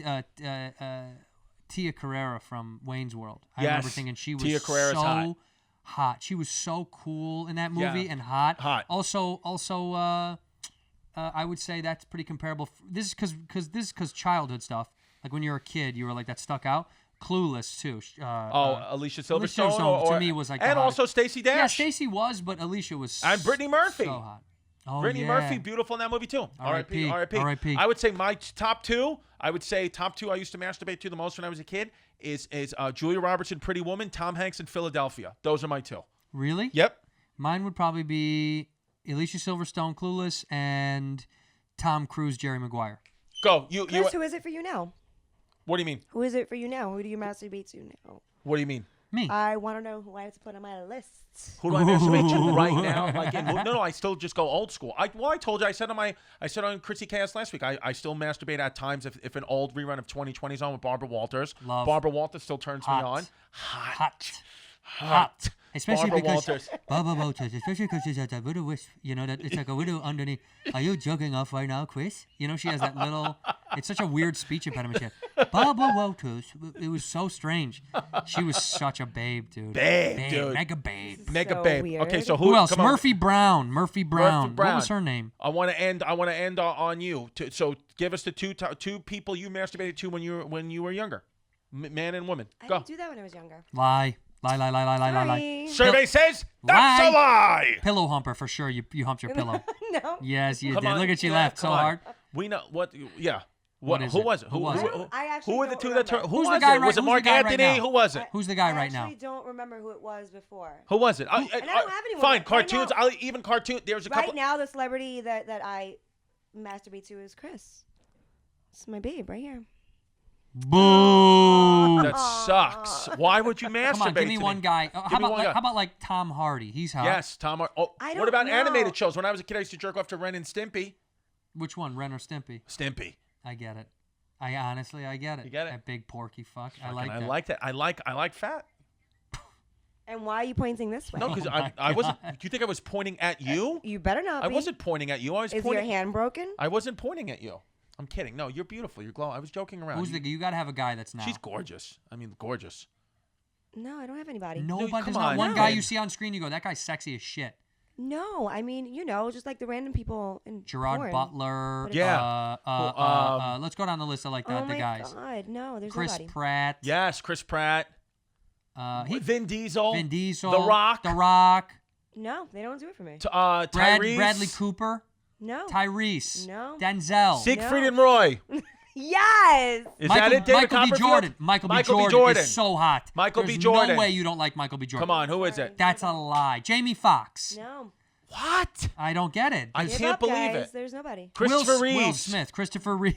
Tia Carrera from Wayne's World. I remember Yes, thinking she was Tia Carrera's so hot. She was so cool in that movie Yeah. and hot. Hot. Also, I would say that's pretty comparable. This is because childhood stuff. Like when you're a kid, you were like that stuck out. Clueless too. Alicia Silverstone, Silverstone, to or- me, was like the and hottest. also Stacey Dash. Yeah, Stacey was, but Alicia was. And Brittany Murphy. So hot. Oh, Brittany yeah. Murphy, beautiful in that movie too. R.I.P. R.I.P. R.I.P. I would say my top two. I would say top two I used to masturbate to the most when I was a kid is Julia Roberts in Pretty Woman, Tom Hanks in Philadelphia. Those are my two. Really? Yep. Mine would probably be Alicia Silverstone, Clueless, and Tom Cruise, Jerry Maguire. Go. You. Chris, who is it for you now? What do you mean? Who is it for you now? Who do you masturbate to now? What do you mean? Me. I want to know who I have to put on my list. Who do I masturbate to right now? Like, no, I still just go old school. I told you, I said on Chrissy Chaos last week, I still masturbate at times if an old rerun of 2020 is on with Barbara Walters. Love. Barbara Walters still turns Hot. me on. Hot. Especially Barbara because Walters. Barbara Walters, especially because she's got that little wisp, that it's like a widow underneath. Are you joking off right now, Chris? She has that little. It's such a weird speech impediment. She had. Barbara Walters. It was so strange. She was such a babe, dude. Babe, dude. Mega babe. Mega So babe. weird. Okay, so Who else? come on. Murphy Brown. Murphy Brown. What was her name? I want to end on you. So give us the two people you masturbated to when you were younger, man and woman. I Go. didn't do that when I was younger. Lie. Sorry. Survey says that's a lie. Pillow humper for sure. You humped your pillow. No. Yes, you Come did. on. Look at you Yeah, laughed so come on. hard. We know what. Yeah. What is who it? was it? Who was it? I actually Who were the don't two that remember. Who Who's the was guy it? right- Was it who's the Mark guy right Anthony? now? Who was it? Who's the guy I right now? actually don't remember who it was before. Who was it? And I don't have anyone Fine, right cartoons. now. I'll even cartoon. There's a couple. Right now, the celebrity that I masturbate to is Chris. It's my babe right here. Boo! That sucks. Why would you masturbate? Come on, give me to one guy. Give me one guy. How about like Tom Hardy? He's hot. Yes, Tom. Oh, I what don't about know. animated shows? When I was a kid, I used to jerk off to Ren and Stimpy. Which one, Ren or Stimpy? Stimpy. I get it. I honestly, I get it. You get it? That big porky fuck. I Fucking, like that. I like that. I like fat. And why are you pointing this way? No, because my I wasn't. God. Do you think I was pointing at you? You better not I be. wasn't pointing at you. I was Is pointing. your hand broken? I wasn't pointing at you. I'm kidding. No, you're beautiful. You're glowing. I was joking around. You got to have a guy that's now. She's gorgeous. I mean, gorgeous. No, I don't have anybody. Nobody. come There's not on, one no. guy you see on screen. You go, that guy's sexy as shit. No, I mean, just like the random people in Gerard porn. Butler. But Yeah. Let's go down the list of like Oh the my guys. God, no, there's Chris nobody. Pratt. Yes, Chris Pratt. Vin Diesel. Vin Diesel. The Rock. The Rock. No, they don't do it for me. Tyrese. Bradley Cooper. No. Tyrese. No. Denzel. Siegfried No. and Roy. Yes. Is that it, David Michael B. Copperfield? Jordan. Michael B. Jordan is so hot. Michael B. There's Jordan. no way you don't like Michael B. Jordan. Come on, who is it? That's a lie. Jamie Foxx. No. What? I don't get it. I Give can't up, believe guys. it. There's nobody. Christopher Reeves. Will Smith. Christopher Reeves.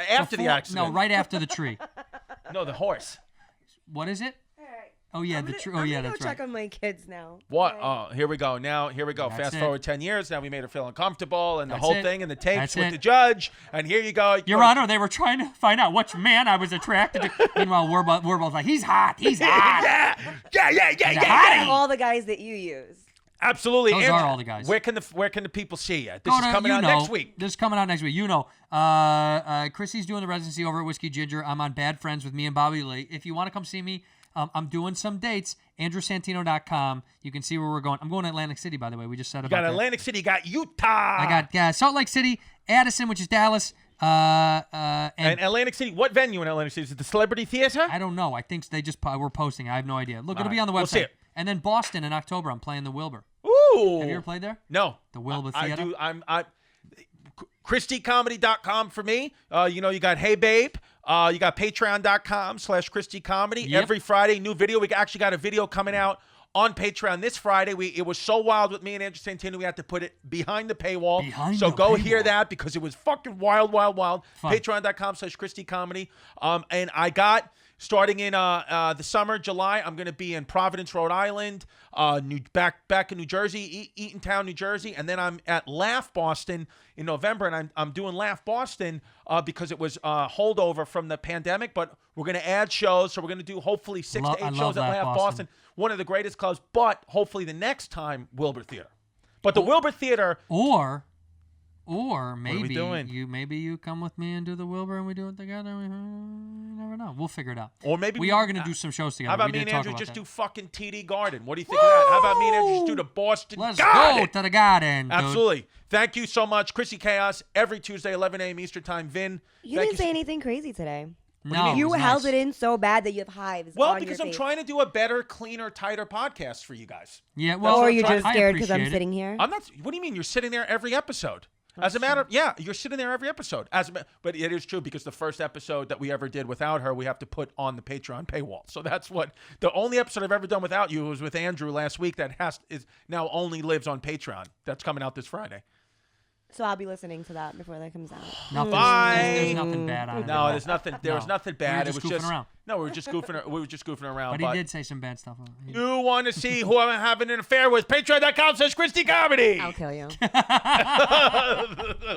After the accident. No, right after the tree. No, the horse. What is it? All right. Oh yeah, I'm the gonna- tree. I'm Oh yeah, gonna that's go check right. on my kids now. What? Okay. Oh, here we go. Here we go. That's Fast it. forward 10 years. Now we made her feel uncomfortable and That's the whole it. thing and the tapes That's with it. the judge. And here you go. Your Honor, they were trying to find out which man I was attracted to. Meanwhile, Warbal's like, he's hot. He's hot. Yeah. All the guys that you use. Absolutely. Those And are all the guys. Where can the people see you? This Go is to- coming out next week. This is coming out next week. Chrissy's doing the residency over at Whiskey Ginger. I'm on Bad Friends with me and Bobby Lee. If you want to come see me, I'm doing some dates. AndrewSantino.com. You can see where we're going. I'm going to Atlantic City, by the way. We just said You about got that. Atlantic City. You got Utah. I got Salt Lake City, Addison, which is Dallas. And Atlantic City. What venue in Atlantic City? Is it the Celebrity Theater? I don't know. I think they just were posting. I have no idea. Look, it'll right. be on the website. We'll see it. And then Boston in October. I'm playing the Wilbur. Ooh. Have you ever played there? No. The Wilbur I Theater? do. ChristyComedy.com for me. You got Hey Babe. You got Patreon.com/ChristyComedy. Yep. Every Friday, new video. We actually got a video coming out on Patreon this Friday. It was so wild with me and Andrew Santino, we had to put it behind the paywall. So go hear that because it was fucking wild. Fun. Patreon.com/ChristyComedy. And I got, starting in the summer, July, I'm going to be in Providence, Rhode Island, back in New Jersey, Eatontown, New Jersey, and then I'm at Laugh Boston in November, and I'm doing Laugh Boston because it was holdover from the pandemic, but we're going to add shows, so we're going to do hopefully 6 to 8 shows at Laugh Boston, one of the greatest clubs, but hopefully the next time, Wilbur Theater. But the Wilbur Theater... Or maybe doing? you come with me and do the Wilbur and we do it together. You never know. We'll figure it out. Or maybe we are going to do some shows together. How about we me did and talk Andrew about just that. do fucking TD Garden? What do you think of that? How about me and Andrew just do the Boston Let's Garden? go to the garden, dude. Absolutely. Thank you so much. Chrissy Chaos, every Tuesday, 11 a.m. Eastern Time. Vin, You thank didn't say anything crazy today. No, You it was held nice. it in so bad that you have hives. Well, on because your I'm face. trying to do a better, cleaner, tighter podcast for you guys. Yeah, well, Or I'm you're trying- just I scared because I'm appreciate it. sitting here. I'm not. What do you mean? You're sitting there every episode. As a matter of, yeah, you're sitting there every episode. But it is true because the first episode that we ever did without her, we have to put on the Patreon paywall. So that's what the only episode I've ever done without you was with Andrew last week. That is now only lives on Patreon. That's coming out this Friday. So I'll be listening to that before that comes out. Nothing, Bye. There's nothing bad on it. No, there's nothing. There was No. nothing We bad. were It was just goofing just around. no. We were just goofing. We were just goofing around. But he did say some bad stuff. You want to see who I'm having an affair with? Patreon.com/ChristyComedy. I'll kill you.